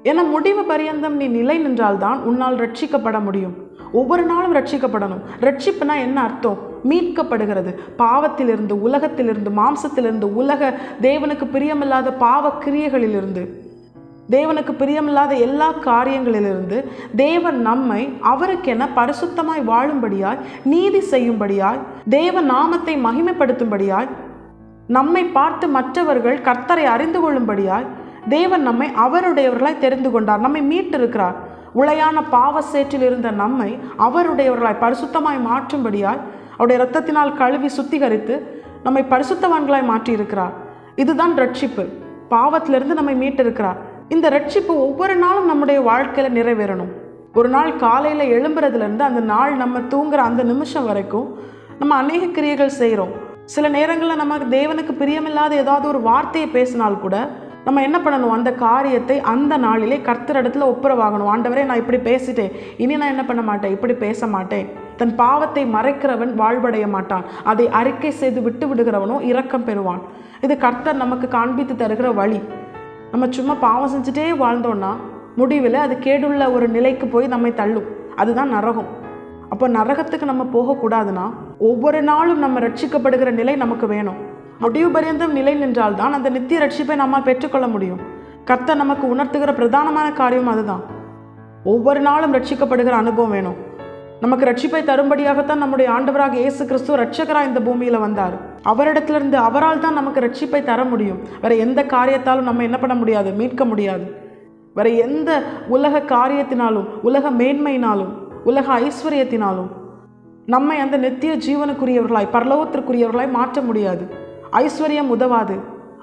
ஏன்னா முடிவு பரியந்தம் நீ நிலை நின்றால்தான் உன்னால் ரட்சிக்கப்பட முடியும். ஒவ்வொரு நாளும் ரட்சிக்கப்படணும். ரட்சிப்புனா என்ன அர்த்தம்? மீட்கப்படுகிறது. பாவத்திலிருந்து, உலகத்திலிருந்து, மாம்சத்திலிருந்து, உலக தேவனுக்கு பிரியமில்லாத பாவ கிரியைகளிலிருந்து, தேவனுக்கு பிரியமில்லாத எல்லா காரியங்களிலிருந்து தேவன் நம்மை அவருக்கென பரிசுத்தமாய் வாழும்படியாய், நீதி செய்யும்படியாய், தேவ நாமத்தை மகிமைப்படுத்தும்படியாய், நம்மை பார்த்து மற்றவர்கள் கர்த்தரை அறிந்து கொள்ளும்படியாய் தேவன் நம்மை அவருடையவர்களாய் தெரிந்து கொண்டார். நம்மை மீட்டிருக்கிறார். உளையான பாவ சேற்றில் இருந்த நம்மை அவருடையவர்களாய் பரிசுத்தமாய் மாற்றும்படியாய் அவருடைய இரத்தத்தினால் கழுவி சுத்திகரித்து நம்மை பரிசுத்தவான்களாய் மாற்றி இருக்கிறார். இதுதான் ரட்சிப்பு. பாவத்திலிருந்து நம்மை மீட்டிருக்கிறார். இந்த ரட்சிப்பு ஒவ்வொரு நாளும் நம்முடைய வாழ்க்கையில் நிறைவேறணும். ஒரு நாள் காலையில் எழும்புறதுலேருந்து அந்த நாள் நம்ம தூங்குற அந்த நிமிஷம் வரைக்கும் நம்ம அநேக கிரியைகள் செய்கிறோம். சில நேரங்களில் நமக்கு தேவனுக்கு பிரியமில்லாத ஏதாவது ஒரு வார்த்தையை பேசினால் கூட நம்ம என்ன பண்ணணும்? அந்த காரியத்தை அந்த நாளிலே கர்த்தரிடத்தில் ஒப்புரவாகணும். ஆண்டவரே, நான் இப்படி பேசிட்டேன், இனி நான் என்ன பண்ண மாட்டேன், இப்படி பேச மாட்டேன். தன் பாவத்தை மறைக்கிறவன் வாழ்வடைய மாட்டான், அதை அறிக்கை செய்து விட்டு விடுகிறவனோ இரக்கம் பெறுவான். இது கர்த்தர் நமக்கு காண்பித்து தருகிற வழி. நம்ம சும்மா பாவம் செஞ்சுட்டே வாழ்ந்தோன்னா முடிவில் அது கேடுள்ள ஒரு நிலைக்கு போய் நம்மை தள்ளும். அதுதான் நரகம். அப்போ நரகத்துக்கு நம்ம போகக்கூடாதுன்னா ஒவ்வொரு நாளும் நம்ம ரட்சிக்கப்படுகிற நிலை நமக்கு வேணும். முடிவு பரியந்தம் நிலை நின்றால்தான் அந்த நித்திய ரட்சிப்பை நம்மால் பெற்றுக்கொள்ள முடியும். கர்த்தர் நமக்கு உணர்த்துகிற பிரதானமான காரியம் அதுதான். ஒவ்வொரு நாளும் ரட்சிக்கப்படுகிற அனுபவம் வேணும். நமக்கு ரட்சிப்பை தரும்படியாகத்தான் நம்முடைய ஆண்டவராக இயேசு கிறிஸ்து ரட்சகராக இந்த பூமியில் வந்தார். அவரிடத்திலிருந்து அவரால் தான் நமக்கு ரட்சிப்பை தர முடியும். வேற எந்த காரியத்தாலும் நம்ம என்ன பண்ண முடியாது, மீட்க முடியாது. வேற எந்த உலக காரியத்தினாலும், உலக மேன்மையினாலும், உலக ஐஸ்வர்யத்தினாலும் நம்மை அந்த நித்திய ஜீவனுக்குரியவர்களாய், பரலோகத்திற்குரியவர்களாய் மாற்ற முடியாது. ஐஸ்வர்யம் உதவாது.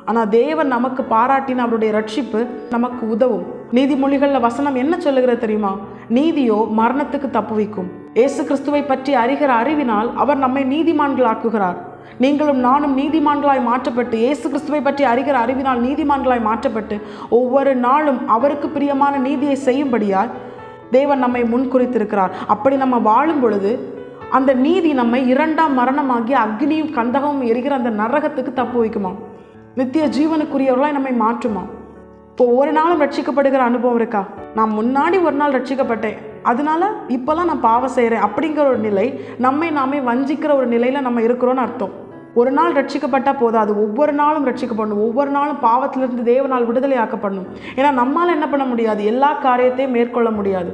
ஆனால் தேவன் நமக்கு பாராட்டின அவருடைய ரட்சிப்பு நமக்கு உதவும். நீதிமொழிகளில் வசனம் என்ன சொல்லுகிறது தெரியுமா? நீதியோ மரணத்துக்கு தப்புவிக்கும், இயேசு கிறிஸ்துவை பற்றி அறிகிற அறிவினால் அவர் நம்மை நீதிமான்களாக்குகிறார். நீங்களும் நானும் நீதிமான்களாய் மாற்றப்பட்டு, இயேசு கிறிஸ்துவை பற்றி அறிகிற அறிவினால் நீதிமான்களாய் மாற்றப்பட்டு, ஒவ்வொரு நாளும் அவருக்கு பிரியமான நீதியை செய்யும்படியாய் தேவன் நம்மை முன்குறித்திருக்கிறார். அப்படி நம்ம வாழும் பொழுது அந்த நீதி நம்மை இரண்டாம் மரணமாகிய அக்னியும் கந்தகமும் எரிகிற அந்த நரகத்துக்கு தப்பு வைக்குமா, நித்திய ஜீவனுக்குரியவர்களாய் நம்மை மாற்றுமா? இப்போ ஒரு நாளும் ரட்சிக்கப்படுகிற அனுபவம் இருக்கா? நான் முன்னாடி ஒரு நாள் ரட்சிக்கப்பட்டேன், அதனால இப்போல்லாம் நான் பாவம் செய்கிறேன் அப்படிங்கிற ஒரு நிலை, நம்மை நாமே வஞ்சிக்கிற ஒரு நிலையில் நம்ம இருக்கிறோன்னு அர்த்தம். ஒரு நாள் ரட்சிக்கப்பட்டால் போதாது, ஒவ்வொரு நாளும் ரட்சிக்கப்படணும். ஒவ்வொரு நாளும் பாவத்திலிருந்து தேவனால் விடுதலை ஆக்கப்படணும். ஏன்னா நம்மால் என்ன பண்ண முடியாது, எல்லா காரியத்தையும் மேற்கொள்ள முடியாது.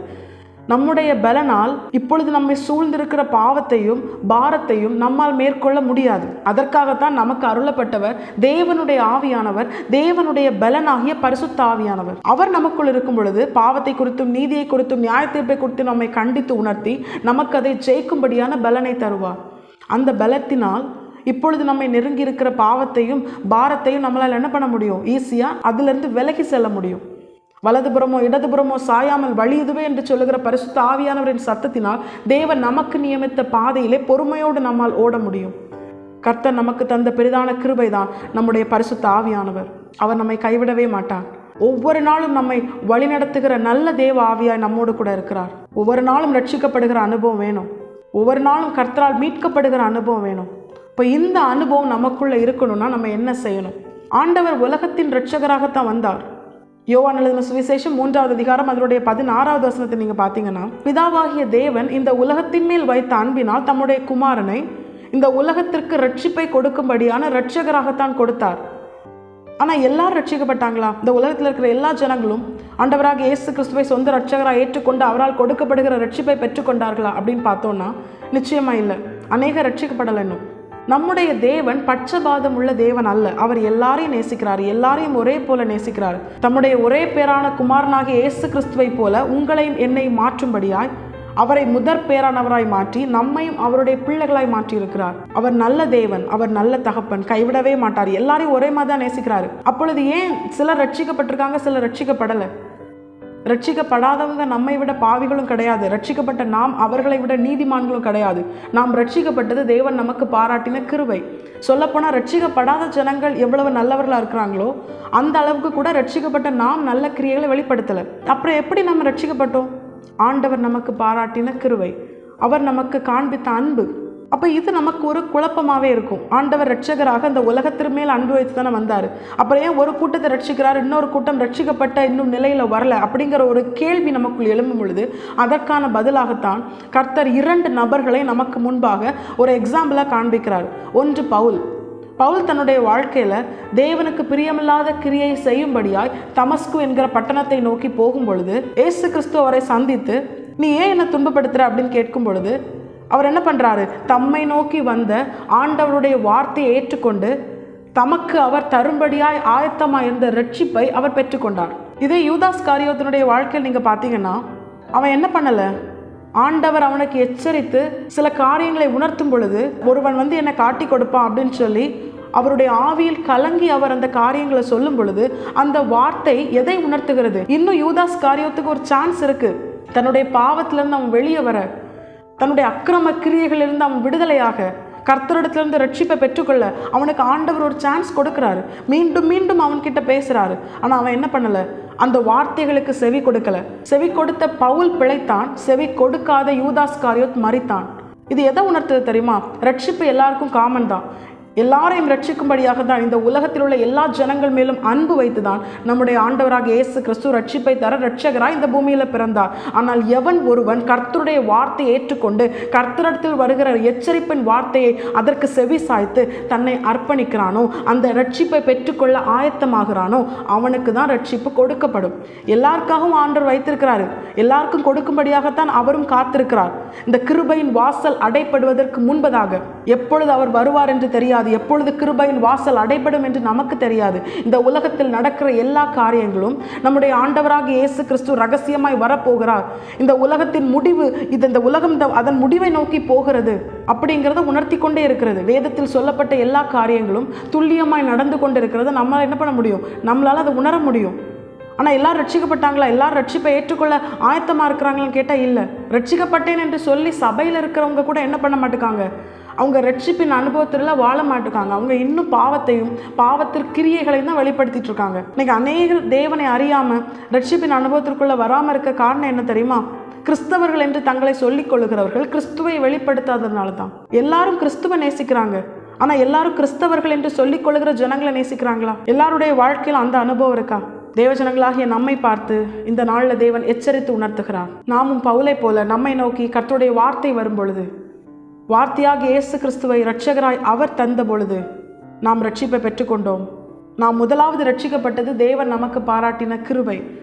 நம்முடைய பலனால் இப்பொழுது நம்மை சூழ்ந்திருக்கிற பாவத்தையும் பாரத்தையும் நம்மால் மேற்கொள்ள முடியாது. அதற்காகத்தான் நமக்கு அருளப்பட்டவர் தேவனுடைய ஆவியானவர், தேவனுடைய பலனாகிய பரிசுத்த ஆவியானவர். அவர் நமக்குள் இருக்கும் பொழுது பாவத்தை குறித்தும் நீதியை குறித்தும் நியாய தீர்ப்பை குறித்து நம்மை கண்டித்து உணர்த்தி நமக்கு அதை ஜெயிக்கும்படியான பலனை தருவார். அந்த பலத்தினால் இப்பொழுது நம்மை நெருங்கி இருக்கிற பாவத்தையும் பாரத்தையும் நம்மளால் என்ன பண்ண முடியும், ஈஸியாக அதிலிருந்து விலகி செல்ல முடியும். வலதுபுறமோ இடதுபுறமோ சாயாமல் வழி இதுவே என்று சொல்லுகிற பரிசுத்த ஆவியானவரின் சத்தத்தினால் தேவன் நமக்கு நியமித்த பாதையிலே பொறுமையோடு நம்மால் ஓட முடியும். கர்த்தர் நமக்கு தந்த பெரிதான கிருபைதான் நம்முடைய பரிசுத்த ஆவியானவர். அவர் நம்மை கைவிடவே மாட்டார். ஒவ்வொரு நாளும் நம்மை வழிநடத்துகிற நல்ல தேவ ஆவியாய் நம்மோடு கூட இருக்கிறார். ஒவ்வொரு நாளும் ரட்சிக்கப்படுகிற அனுபவம் வேணும். ஒவ்வொரு நாளும் கர்த்தரால் மீட்கப்படுகிற அனுபவம் வேணும். இப்போ இந்த அனுபவம் நமக்குள்ள இருக்கணும்னா நம்ம என்ன செய்யணும்? ஆண்டவர் உலகத்தின் இரட்சகராகத்தான் வந்தார். யோவான் எழுதின சுவிசேஷம் 3வது அதிகாரம் அதனுடைய 16வது வசனத்தை நீங்க பார்த்தீங்கன்னா, பிதாவாகிய தேவன் இந்த உலகத்தின் மேல் வைத்த அன்பினால் தம்முடைய குமாரனை இந்த உலகத்திற்கு ரட்சிப்பை கொடுக்கும்படியான இரட்சகராகத்தான் கொடுத்தார். ஆனா எல்லாரும் ரட்சிக்கப்பட்டாங்களா? இந்த உலகத்தில் இருக்கிற எல்லா ஜனங்களும் ஆண்டவராக இயேசு கிறிஸ்துவை சொந்த இரட்சகராக ஏற்றுக்கொண்டு அவரால் கொடுக்கப்படுகிற ரட்சிப்பை பெற்றுக்கொண்டார்களா அப்படின்னு பார்த்தோம்னா நிச்சயமா இல்லை. அநேக ரட்சிக்கப்படலை. இன்னும் நம்முடைய தேவன் பட்சபாதம் உள்ள தேவன் அல்ல. அவர் எல்லாரையும் நேசிக்கிறார், எல்லாரையும் ஒரே போல நேசிக்கிறார். தம்முடைய ஒரே பேரான குமாரனாகிய இயேசு கிறிஸ்துவை போல உங்களையும் என்னையும் மாற்றும்படியாய் அவரை முதற் பேரானவராய் மாற்றி நம்மையும் அவருடைய பிள்ளைகளாய் மாற்றி இருக்கிறார். அவர் நல்ல தேவன், அவர் நல்ல தகப்பன், கைவிடவே மாட்டார். எல்லாரையும் ஒரே மாதிரி தான் நேசிக்கிறாரு. அப்பொழுது ஏன் சிலர் ரட்சிக்கப்பட்டிருக்காங்க, சிலர் ரட்சிக்கப்படலை? ரட்சிக்கப்படாதவங்க நம்மை விட பாவிகளும் கிடையாது, ரட்சிக்கப்பட்ட நாம் அவர்களை விட நீதிமான்களும் கிடையாது. நாம் ரட்சிக்கப்பட்டது தேவன் நமக்கு பாராட்டின கிருபை. சொல்லப்போனால் ரட்சிக்கப்படாத ஜனங்கள் எவ்வளவு நல்லவர்களாக இருக்கிறாங்களோ அந்த அளவுக்கு கூட ரட்சிக்கப்பட்ட நாம் நல்ல கிரியைகளை வெளிப்படுத்தலை. அப்புறம் எப்படி நம்ம ரட்சிக்கப்பட்டோம்? ஆண்டவர் நமக்கு பாராட்டின கிருபை, அவர் நமக்கு காண்பித்த அன்பு. அப்போ இது நமக்கு ஒரு குழப்பமாகவே இருக்கும். ஆண்டவர் ரட்சகராக இந்த உலகத்திற்கு மேல் அன்பு வைத்து தானே வந்தார். அப்புறம் ஏன் ஒரு கூட்டத்தை ரட்சிக்கிறார், இன்னொரு கூட்டம் ரட்சிக்கப்பட்ட இன்னும் நிலையில் வரல அப்படிங்கிற ஒரு கேள்வி நமக்குள் எழும்பும் பொழுது அதற்கான பதிலாகத்தான் கர்த்தர் 2 நபர்களை நமக்கு முன்பாக ஒரு எக்ஸாம்பிளாக காண்பிக்கிறார். ஒன்று பவுல் தன்னுடைய வாழ்க்கையில் தேவனுக்கு பிரியமில்லாத கிரியை செய்யும்படியாய் தமஸ்கு என்கிற பட்டணத்தை நோக்கி போகும் பொழுது இயேசு கிறிஸ்து அவரை சந்தித்து, நீ ஏன் என்னை துன்பப்படுத்துகிற அப்படின்னு கேட்கும் பொழுது அவர் என்ன பண்ணுறாரு? தம்மை நோக்கி வந்த ஆண்டவருடைய வார்த்தையை ஏற்றுக்கொண்டு தமக்கு அவர் தரும்படியாய் ஆயத்தமாக இருந்த ரட்சிப்பை அவர் பெற்றுக்கொண்டார். இதே யூதாஸ் காரியோத்தினுடைய வாழ்க்கையில் நீங்கள் பார்த்தீங்கன்னா அவன் என்ன பண்ணலை? ஆண்டவர் அவனுக்கு எச்சரித்து சில காரியங்களை உணர்த்தும் பொழுது ஒருவன் என்னை காட்டி கொடுப்பான் அப்படின்னு சொல்லி அவருடைய ஆவியில் கலங்கி அவர் அந்த காரியங்களை சொல்லும் பொழுது அந்த வார்த்தை எதை உணர்த்துகிறது? இன்னும் யூதாஸ் காரியத்துக்கு ஒரு சான்ஸ் இருக்கு. தன்னுடைய பாவத்திலிருந்து அவன் வெளியே வர, தன்னுடைய அக்கிரம கிரியைகளிலிருந்து அவன் விடுதலையாக கர்த்தரிடத்திலிருந்து ரட்சிப்பை பெற்றுக்கொள்ள அவனுக்கு ஆண்டவர் ஒரு சான்ஸ் கொடுக்கிறாரு. மீண்டும் மீண்டும் அவன்கிட்ட பேசுறாரு. ஆனால் அவன் என்ன பண்ணலை? அந்த வார்த்தைகளுக்கு செவி கொடுக்கல. செவி கொடுத்த பவுல் பிழைத்தான், செவி கொடுக்காத யூதாஸ் காரியோத் மரித்தான். இது எதை உணர்த்துது தெரியுமா? ரட்சிப்பு எல்லாருக்கும் காமன் தான். எல்லாரையும் ரட்சிக்கும்படியாக தான் இந்த உலகத்தில் உள்ள எல்லா ஜனங்கள் மேலும் அன்பு வைத்து தான் நம்முடைய ஆண்டவராக இயேசு கிறிஸ்து ரட்சிப்பை தர ரட்சகராய் இந்த பூமியில் பிறந்தார். ஆனால் எவன் ஒருவன் கர்த்தருடைய வார்த்தையை ஏற்றுக்கொண்டு கர்த்தரிடத்தில் வருகிற எச்சரிப்பின் வார்த்தையை அதற்கு செவி சாய்த்து தன்னை அர்ப்பணிக்கிறானோ, அந்த ரட்சிப்பை பெற்றுக்கொள்ள ஆயத்தமாகிறானோ, அவனுக்கு தான் ரட்சிப்பு கொடுக்கப்படும். எல்லாருக்காகவும் ஆண்டவர் வைத்திருக்கிறாரு, எல்லாருக்கும் கொடுக்கும்படியாகத்தான் அவரும் காத்திருக்கிறார். இந்த கிருபையின் வாசல் அடைப்படுவதற்கு முன்பதாக எப்பொழுது அவர் வருவார் என்று தெரியாது, எப்பொழுது கிருபையின் வாசல் அடைபடும் என்று நமக்கு தெரியாது. இந்த உலகத்தில் நடக்கிற எல்லா காரியங்களும் நம்முடைய ஆண்டவராக இயேசு கிறிஸ்து ரகசியமாய் வரப்போகிறார். இந்த உலகத்தின் முடிவு, இந்த உலகம் அதன் முடிவை நோக்கி போகிறது அப்படிங்கிறத உணர்த்தி கொண்டே இருக்கிறது. வேதத்தில் சொல்லப்பட்ட எல்லா காரியங்களும் துல்லியமாய் நடந்து கொண்டு இருக்கிறது. நம்மளால் என்ன பண்ண முடியும்? நம்மளால் அதை உணர முடியும். ஆனால் எல்லாரும் ரட்சிக்கப்பட்டாங்களா? எல்லாரும் ரட்சிப்பை ஏற்றுக்கொள்ள ஆயத்தமாக இருக்கிறாங்களான்னு கேட்டால் இல்லை. ரட்சிக்கப்பட்டேன் என்று சொல்லி சபையில் இருக்கிறவங்க கூட என்ன பண்ண மாட்டுக்காங்க? அவங்க ரட்சிப்பின் அனுபவத்தில் வாழ மாட்டுக்காங்க. அவங்க இன்னும் பாவத்தையும் கிரியைகளையும் தான் வெளிப்படுத்திட்டு இருக்காங்க. இன்னைக்கு அநேக தேவனை அறியாமல் ரட்சிப்பின் அனுபவத்திற்குள்ளே வராமல் இருக்க காரணம் என்ன தெரியுமா? கிறிஸ்தவர்கள் என்று தங்களை சொல்லிக் கொள்ளுகிறவர்கள் கிறிஸ்துவை வெளிப்படுத்தாததுனால தான். எல்லாரும் கிறிஸ்துவை நேசிக்கிறாங்க, ஆனால் எல்லாரும் கிறிஸ்தவர்கள் என்று சொல்லிக் கொள்ளுகிற ஜனங்களை நேசிக்கிறாங்களா? எல்லாருடைய வாழ்க்கையில் அந்த அனுபவம் இருக்கா? தேவஜனங்களாகிய நம்மை பார்த்து இந்த நாளில் தேவன் எச்சரித்து உணர்த்துகிறார். நாமும் பவுலை போல நம்மை நோக்கி கர்த்தருடைய வார்த்தை வரும் பொழுது, வார்த்தையாக இயேசு கிறிஸ்துவை இரட்சகராய் அவர் தந்த பொழுது நாம் ரட்சிப்பை பெற்றுக்கொண்டோம். நாம் முதலாவது ரட்சிக்கப்பட்டது தேவன் நமக்கு பாராட்டின கிருபை,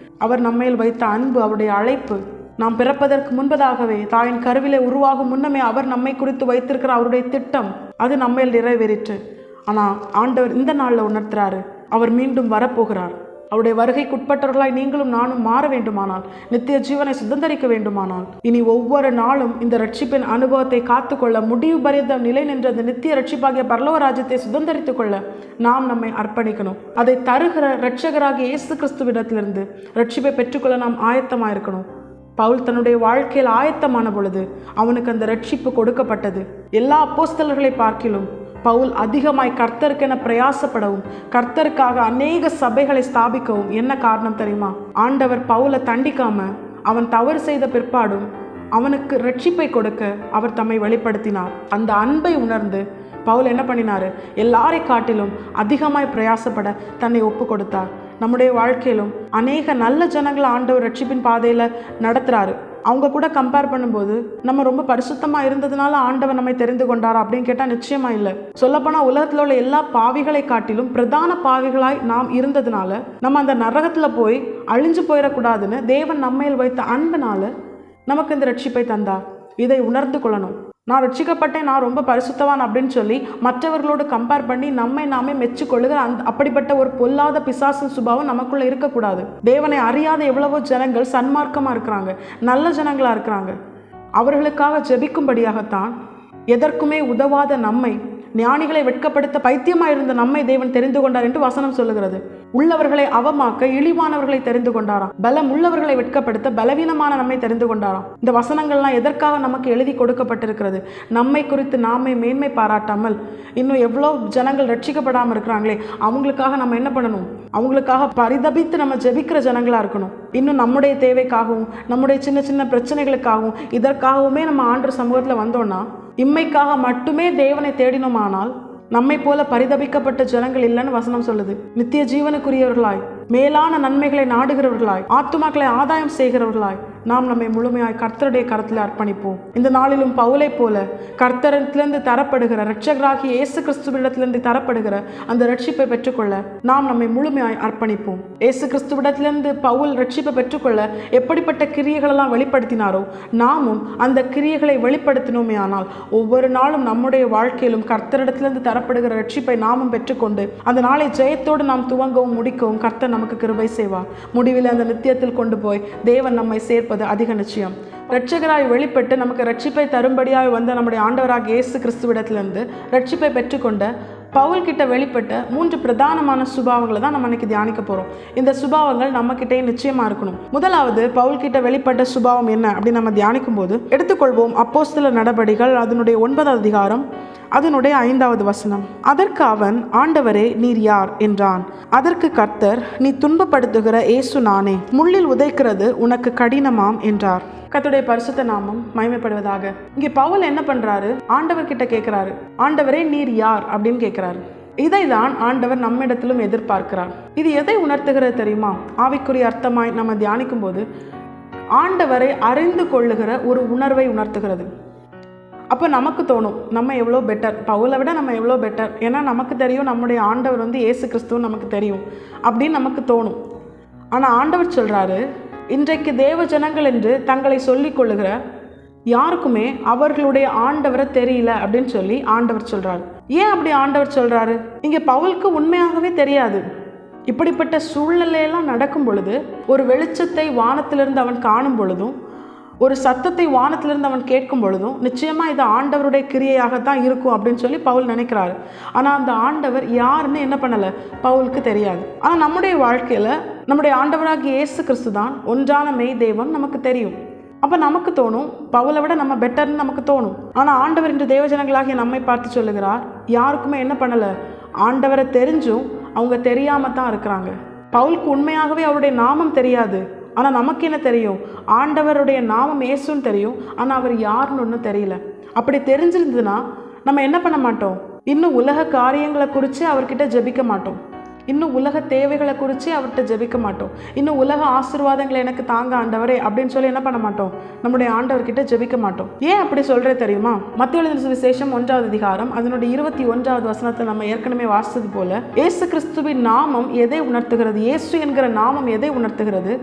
அவர் நம்மேல் வைத்த அன்பு, அவருடைய அழைப்பு. நாம் பிறப்பதற்கு முன்பதாகவே தாயின் கருவிலே உருவாகும் முன்னமே அவர் நம்மை குறித்து வைத்திருக்கிற அவருடைய திட்டம் அது நம்மேல் நிறைவேறிற்று. ஆனால் ஆண்டவர் இந்த நாளில் உணர்த்துறாரு, அவர் மீண்டும் வரப்போகிறார். அவருடைய வருகைக்குட்பட்டவர்களாய் நீங்களும் நானும் மாற வேண்டுமானால், நித்திய ஜீவனை சுதந்திரிக்க வேண்டுமானால், இனி ஒவ்வொரு நாளும் இந்த ரட்சிப்பின் அனுபவத்தை காத்துக்கொள்ள, முடிவு பரியந்த நிலை நின்ற அந்த நித்திய ரட்சிப்பாகிய பரலோக ராஜ்யத்தை சுதந்திரித்துக் கொள்ள நாம் நம்மை அர்ப்பணிக்கணும். அதை தருகிற இரட்சகராகிய இயேசு கிறிஸ்துவிடத்திலிருந்து ரட்சிப்பை பெற்றுக்கொள்ள நாம் ஆயத்தமாக இருக்கணும். பவுல் தன்னுடைய வாழ்க்கையில் ஆயத்தமான பொழுது அவனுக்கு அந்த ரட்சிப்பு கொடுக்கப்பட்டது. எல்லா அப்போஸ்தலர்களை பார்க்கிலும் பவுல் அதிகமாய் கர்த்தருக்கென பிரயாசப்படவும், கர்த்தருக்காக அநேக சபைகளை ஸ்தாபிக்கவும் என்ன காரணம் தெரியுமா? ஆண்டவர் பவுலை தண்டிக்காம அவன் தவறு செய்த பிற்பாடும் அவனுக்கு ரட்சிப்பை கொடுக்க அவர் தம்மை வெளிப்படுத்தினார். அந்த அன்பை உணர்ந்து பவுல் என்ன பண்ணினாரு? எல்லாரை காட்டிலும் அதிகமாய் பிரயாசப்பட தன்னை ஒப்பு கொடுத்தார். நம்முடைய வாழ்க்கையிலும் அநேக நல்ல ஜனங்களை ஆண்டவர் ரட்சிப்பின் பாதையில் நடத்துகிறாரு. அவங்க கூட கம்பேர் பண்ணும்போது நம்ம ரொம்ப பரிசுத்தமாக இருந்ததுனால ஆண்டவர் நம்மை தெரிந்து கொண்டாரா அப்படின்னு கேட்டால் நிச்சயமாக இல்லை. சொல்லப்போனால் உலகத்தில் உள்ள எல்லா பாவிகளை காட்டிலும் பிரதான பாவிகளாய் நாம் இருந்ததுனால நம்ம அந்த நரகத்தில் போய் அழிஞ்சு போயிடக்கூடாதுன்னு தேவன் நம்மையில் வைத்த அன்புனால நமக்கு இந்த ரட்சிப்பை தந்தார். இதை உணர்ந்து கொள்ளணும். நான் ரட்சிக்கப்பட்டேன், நான் ரொம்ப பரிசுத்தவான் அப்படின்னு சொல்லி மற்றவர்களோடு கம்பேர் பண்ணி நம்மை நாமே மெச்சுக்கொள்ளுகிற அப்படிப்பட்ட ஒரு பொல்லாத பிசாசு சுபாவம் நமக்குள்ள இருக்கக்கூடாது. தேவனை அறியாத எவ்வளவோ ஜனங்கள் சன்மார்க்கமாக இருக்கிறாங்க, நல்ல ஜனங்களாக இருக்கிறாங்க. அவர்களுக்காக ஜெபிக்கும்படியாகத்தான் எதற்குமே உதவாத நம்மை, ஞானிகளை வெட்கப்படுத்த பைத்தியமாக இருந்த நம்மை தேவன் தெரிந்து கொண்டார் என்று வசனம் சொல்லுகிறது. உள்ளவர்களை அவமாக்க இழிவானவர்களை தெரிந்து கொண்டாராம். பலம் உள்ளவர்களை வெட்கப்படுத்த பலவீனமான நம்மை தெரிந்து கொண்டாராம். இந்த வசனங்கள்லாம் எதற்காக நமக்கு எழுதி கொடுக்கப்பட்டிருக்கிறது? நம்மை குறித்து நாமே மேன்மை பாராட்டாமல் இன்னும் எவ்வளோ ஜனங்கள் ரட்சிக்கப்படாமல் இருக்கிறாங்களே, அவங்களுக்காக நம்ம என்ன பண்ணணும்? அவங்களுக்காக பரிதபித்து நம்ம ஜெபிக்கிற ஜனங்களாக இருக்கணும். இன்னும் நம்முடைய தேவைக்காகவும் நம்முடைய சின்ன சின்ன பிரச்சனைகளுக்காகவும் இதற்காகவுமே நம்ம ஆண்டவர் சமூகத்தில் வந்தோம்னா, இம்மைக்காக மட்டுமே தேவனை தேடினோமானால் நம்மை போல பரிதபிக்கப்பட்ட ஜனங்கள் இல்லைன்னு வசனம் சொல்லுது. நித்திய ஜீவனுக்குரியவர்களாய், மேலான நன்மைகளை நாடுகிறவர்களாய், ஆத்துமாக்களை ஆதாயம் செய்கிறவர்களாய் நாம் நம்மை முழுமையாய் கர்த்தருடைய கரத்தில் அர்ப்பணிப்போம். இந்த நாளிலும் பவுலை போல கர்த்தரிடத்திலிருந்து தரப்படுகிற இரட்சகராகிய இயேசு கிறிஸ்துவிடத்திலிருந்து தரப்படுகிற அந்த ரட்சிப்பை பெற்றுக்கொள்ள நாம் நம்மை முழுமையாய் அர்ப்பணிப்போம். இயேசு கிறிஸ்துவிடத்திலிருந்து பவுல் ரட்சிப்பை பெற்றுக்கொள்ள எப்படிப்பட்ட கிரியைகளெல்லாம் வெளிப்படுத்தினாரோ நாமும் அந்த கிரியைகளை வெளிப்படுத்தினோமே ஆனால் ஒவ்வொரு நாளும் நம்முடைய வாழ்க்கையிலும் கர்த்தரிடத்திலிருந்து தரப்படுகிற ரட்சிப்பை நாமும் பெற்றுக்கொண்டு அந்த நாளை ஜெயத்தோடு நாம் துவங்கவும் முடிக்கவும் கர்த்தர் நமக்கு கிருபை செய்வார். முடிவில் அந்த நித்தியத்தில் கொண்டு போய் தேவன் நம்மை சேர்ப்பது அதிக நிச்சயம். இரட்சகராய் வெளிப்பட்டு நமக்கு ரட்சிப்பை தரும்படியாக வந்த நம்முடைய ஆண்டவராக இயேசு கிறிஸ்துவிடத்திலிருந்து ரட்சிப்பை பெற்றுக்கொண்ட பவுல் கிட்ட வெளிப்பட்ட 3 பிரதானமான சுபாவங்களை தான் நம்ம இன்னைக்கு தியானிக்க போகிறோம். இந்த சுபாவங்கள் நம்மக்கிட்டே நிச்சயமாக இருக்கணும். முதலாவது பவுல் கிட்ட வெளிப்பட்ட சுபாவம் என்ன அப்படின்னு நம்ம தியானிக்கும் போது எடுத்துக்கொள்வோம். அப்போஸ்தலர் நடபடிகள் அதனுடைய 9வது அதிகாரம் அதனுடைய 5வது வசனம். அதற்கு அவன், ஆண்டவரே நீர் யார் என்றான். அதற்கு கர்த்தர், நீ துன்பப்படுத்துகிற இயேசு நானே, முள்ளில் உதைக்கிறது உனக்கு கடினமாம் என்றார். கர்த்தருடைய பரிசுத்த நாமம் மகிமைப்படுவதாக. இங்கே பவுல் என்ன பண்றாரு? ஆண்டவர் கிட்ட கேட்கிறாரு, ஆண்டவரே நீர் யார் அப்படின்னு கேட்கிறாரு. இதை தான் ஆண்டவர் நம்மிடத்திலும் எதிர்பார்க்கிறார். இது எதை உணர்த்துகிறது தெரியுமா? ஆவிக்குரிய அர்த்தமாய் நம்ம தியானிக்கும் போது ஆண்டவரை அறிந்து கொள்ளுகிற ஒரு உணர்வை உணர்த்துகிறது. அப்போ நமக்கு தோணும், நம்ம எவ்வளோ பெட்டர், பவுலை விட நம்ம எவ்வளோ பெட்டர், ஏன்னா நமக்கு தெரியும் நம்முடைய ஆண்டவர் இயேசு கிறிஸ்துவ நமக்கு தெரியும் அப்படின்னு நமக்கு தோணும். ஆனால் ஆண்டவர் சொல்கிறாரு, இன்றைக்கு தேவ ஜனங்கள் என்று தங்களை சொல்லிக் கொள்ளுகிற யாருக்குமே அவர்களுடைய ஆண்டவரை தெரியல அப்படின்னு சொல்லி ஆண்டவர் சொல்கிறார். ஏன் அப்படி ஆண்டவர் சொல்கிறாரு? இங்கே பவுலுக்கு உண்மையாகவே தெரியாது. இப்படிப்பட்ட சூழ்நிலையெல்லாம் நடக்கும் பொழுது, ஒரு வெளிச்சத்தை வானத்திலிருந்து அவன் காணும் பொழுதும், ஒரு சத்தத்தை வானத்திலிருந்து அவன் கேட்கும் பொழுதும் நிச்சயமா இது ஆண்டவருடைய கிரியையாகத்தான் இருக்கும் அப்படின்னு சொல்லி பவுல் நினைக்கிறாரு. ஆனா அந்த ஆண்டவர் யாருன்னு என்ன பண்ணல, பவுலுக்கு தெரியாது. ஆனா நம்முடைய வாழ்க்கையில நம்முடைய ஆண்டவராகிய இயேசு கிறிஸ்து தான் ஒன்றான மெய் தேவன் நமக்கு தெரியும். அப்ப நமக்கு தோணும் பவுலை விட நம்ம பெட்டர்னு நமக்கு தோணும். ஆனா ஆண்டவர் இன்று தேவஜனங்களாகிய நம்மை பார்த்து சொல்லுகிறார், யாருக்குமே என்ன பண்ணல, ஆண்டவரை தெரிஞ்சும் அவங்க தெரியாம தான் இருக்கிறாங்க. பவுலுக்கு உண்மையாகவே அவருடைய நாமம் தெரியாது. ஆனால் நமக்கு என்ன தெரியும், ஆண்டவருடைய நாமம் இயேசுன்னு தெரியும். ஆனால் அவர் யாருன்னு ஒன்றும் தெரியல. அப்படி தெரிஞ்சிருந்ததுன்னா நம்ம என்ன பண்ண மாட்டோம், இன்னும் உலக காரியங்களை குறித்து அவர்கிட்ட ஜெபிக்க மாட்டோம், இன்னும் உலக தேவைகளை குறித்து அவர்கிட்ட ஜெபிக்க மாட்டோம், இன்னும் உலக ஆசீர்வாதங்களை எனக்கு தாங்க ஆண்டவரே அப்படின்னு சொல்லி என்ன பண்ண மாட்டோம், நம்முடைய ஆண்டவர்கிட்ட ஜெபிக்க மாட்டோம். ஏன் அப்படி சொல்கிறே தெரியுமா? மத்தேயு எழுதின சுவிசேஷம் 1வது அதிகாரம் அதனுடைய 21வது வசனத்தை நம்ம ஏற்கனவே வாசித்தது போல, இயேசு கிறிஸ்துவின் நாமம் எதை உணர்த்துகிறது, இயேசு என்கிற நாமம் எதை உணர்த்துகிறது,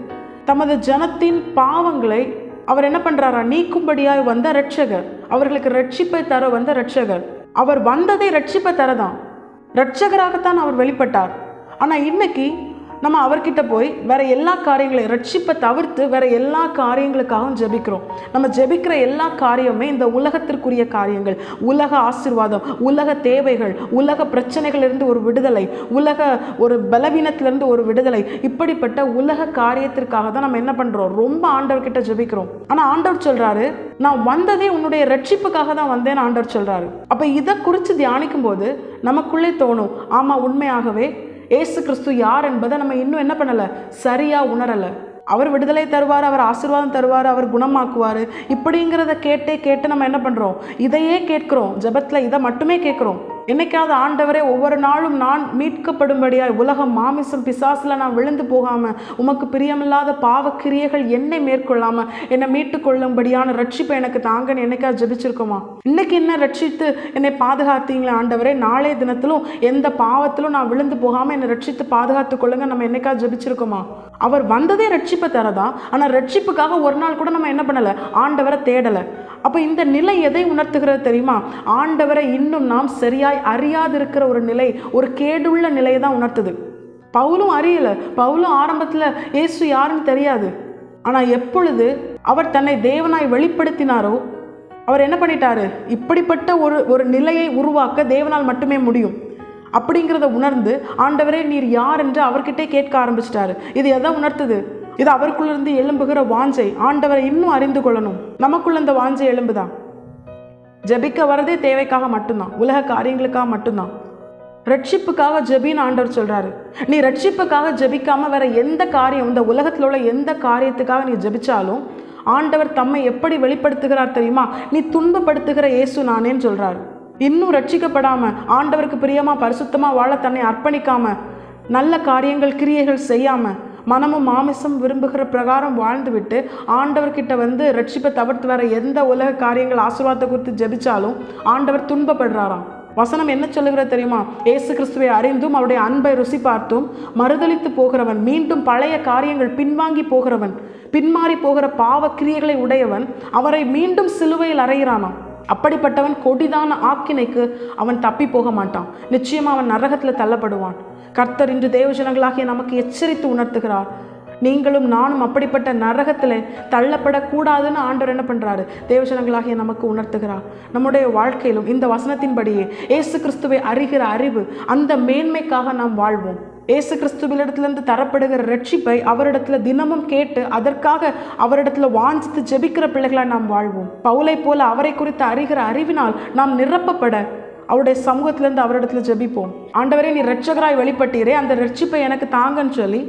தமது ஜனத்தின் பாவங்களை அவர் என்ன பண்றாரா, நீக்கும்படியாய் வந்த இரட்சகர், அவர்களுக்கு ரட்சிப்பை தர வந்த இரட்சகர். அவர் வந்ததை ரட்சிப்பை தரதான், இரட்சகராகத்தான் அவர் வெளிப்பட்டார். ஆனால் இன்னைக்கு நம்ம அவர்கிட்ட போய் வேற எல்லா காரியங்களையும் ரட்சிப்பை தவிர்த்து வேற எல்லா காரியங்களுக்காகவும் ஜெபிக்கிறோம். நம்ம ஜெபிக்கிற எல்லா காரியமே இந்த உலகத்திற்குரிய காரியங்கள், உலக ஆசீர்வாதம், உலக தேவைகள், உலக பிரச்சனைகளிலிருந்து ஒரு விடுதலை, உலக ஒரு பலவீனத்திலிருந்து ஒரு விடுதலை, இப்படிப்பட்ட உலக காரியத்திற்காக தான் நம்ம என்ன பண்றோம், ரொம்ப ஆண்டவர்கிட்ட ஜெபிக்கிறோம். ஆனா ஆண்டவர் சொல்றாரு, நான் வந்ததே உன்னுடைய ரட்சிப்புக்காக தான் வந்தேன்னு ஆண்டவர் சொல்றாரு. அப்ப இதை குறித்து தியானிக்கும் போது நமக்குள்ளே தோணும், ஆமா உண்மையாகவே ஏசு கிறிஸ்து யார் என்பதை நம்ம இன்னும் என்ன பண்ணல, சரியா உணரல. அவர் விடுதலை தருவார், அவர் ஆசீர்வாதம் தருவார், அவர் குணமாக்குவார், இப்படிங்கிறத கேட்டு நம்ம என்ன பண்றோம், இதையே கேட்கிறோம். ஜெபத்துல இதை மட்டுமே கேட்கிறோம். என்னைக்காவது ஆண்டவரே ஒவ்வொரு நாளும் நான் மீட்கப்படும்படியாய் உலகம் மாமிசம் பிசாசுல நான் விழுந்து போகாம உமக்கு பிரியமில்லாத பாவ கிரியைகள் என்னை மேற்கொள்ளாம என்னை மீட்டு கொள்ளும்படியான ரட்சிப்பை எனக்கு தாங்கன்னு என்னைக்காவது ஜெபிச்சிருக்கோமா? இன்னைக்கு என்ன ரட்சித்து என்னை பாதுகாத்தீங்களே ஆண்டவரே, நாளைய தினத்திலும் எந்த பாவத்திலும் நான் விழுந்து போகாம என்னை ரட்சித்து பாதுகாத்து கொள்ளுங்க நம்ம என்னைக்காவது ஜெபிச்சிருக்கோமா? அவர் வந்ததே ரட்சிப்பை தரதான். ஆனால் ரட்சிப்புக்காக ஒரு நாள் கூட நம்ம என்ன பண்ணல, ஆண்டவரை தேடலை. அப்போ இந்த நிலை எதை உணர்த்துகிறது தெரியுமா? ஆண்டவரை இன்னும் நாம் சரியாய் அறியாதிருக்கிற ஒரு நிலை, ஒரு கேடுள்ள நிலையை தான் உணர்த்துது. பவுலும் அறியலை, பவுலும் ஆரம்பத்தில் இயேசு யாருன்னு தெரியாது. ஆனால் எப்பொழுது அவர் தன்னை தேவனாய் வெளிப்படுத்தினாரோ அவர் என்ன பண்ணிட்டாரு, இப்படிப்பட்ட ஒரு நிலையை உருவாக்க தேவனால் மட்டுமே முடியும் அப்படிங்கிறத உணர்ந்து ஆண்டவரே நீர் யார் என்று அவர்கிட்டே கேட்க ஆரம்பிச்சிட்டாரு. இது எதை உணர்த்துது? இது அவருக்குள்ளிருந்து எழும்புகிற வாஞ்சை, ஆண்டவரை இன்னும் அறிந்து கொள்ளணும். நமக்குள்ள இந்த வாஞ்சை எழும்புதான். ஜெபிக்க வரதே தேவைக்காக மட்டும்தான், உலக காரியங்களுக்காக மட்டும்தான். ரட்சிப்புக்காக ஜெபின்னு ஆண்டவர் சொல்றாரு. நீ ரட்சிப்புக்காக ஜெபிக்காம வேற எந்த காரியம், இந்த உலகத்தில் உள்ள எந்த காரியத்துக்காக நீ ஜெபிச்சாலும் ஆண்டவர் தம்மை எப்படி வெளிப்படுத்துகிறார் தெரியுமா? நீ துன்பப்படுத்துகிற இயேசு நானேன்னு சொல்றாரு. இன்னும் ரட்சிக்கப்படாம ஆண்டவருக்கு பிரியமா பரிசுத்தமா வாழ தன்னை அர்ப்பணிக்காம நல்ல காரியங்கள் கிரியைகள் செய்யாம மனமும் மாமிசம் விரும்புகிற பிரகாரம் வாழ்ந்து விட்டு ஆண்டவர்கிட்ட ரட்சிப்பை தவிர்த்து வேற எந்த உலக காரியங்கள் ஆசீர்வாதத்தை குறித்து ஜெபிச்சாலும் ஆண்டவர் துன்பப்படுறாராம். வசனம் என்ன சொல்லுகிறது தெரியுமா? ஏசு கிறிஸ்துவை அறிந்தும் அவருடைய அன்பை ருசி பார்த்தும் மறுதலித்து போகிறவன், மீண்டும் பழைய காரியங்கள் பின்வாங்கி போகிறவன், பின்மாறி போகிற பாவ கிரியைகளை உடையவன் அவரை மீண்டும் சிலுவையில் அறையிறானாம். அப்படிப்பட்டவன் கொடிதான ஆக்கினைக்கு அவன் தப்பி போக மாட்டான். நிச்சயமா அவன் நரகத்தில் தள்ளப்படுவான். கர்த்தர் இன்று தேவஜனங்களாகிய நமக்கு எச்சரித்து உணர்த்துகிறார். நீங்களும் நானும் அப்படிப்பட்ட நரகத்தில் தள்ளப்படக்கூடாதுன்னு ஆண்டவர் என்ன பண்றாரு, தேவஜனங்களாகிய நமக்கு உணர்த்துகிறார். நம்முடைய வாழ்க்கையிலும் இந்த வசனத்தின்படியே இயேசு கிறிஸ்துவை அறிகிற அறிவு, அந்த மேன்மைக்காக நாம் வாழ்வோம். இயேசு கிறிஸ்துவிலிடத்திலிருந்து தரப்படுகிற ரட்சிப்பை அவரிடத்துல தினமும் கேட்டு அதற்காக அவரிடத்துல வாஞ்சித்து ஜெபிக்கிற பிள்ளைகளாக நாம் வாழ்வோம். பவுலை போல அவரை குறித்து அறிகிற அறிவினால் நாம் நிரப்பப்பட அவருடைய சமூகத்திலிருந்து அவரிடத்துல ஜெபிப்போம். ஆண்டவரே நீ இரட்சகராய் வெளிப்பட்டீரே, அந்த ரட்சிப்பை எனக்கு தாங்கன்னு சொல்லி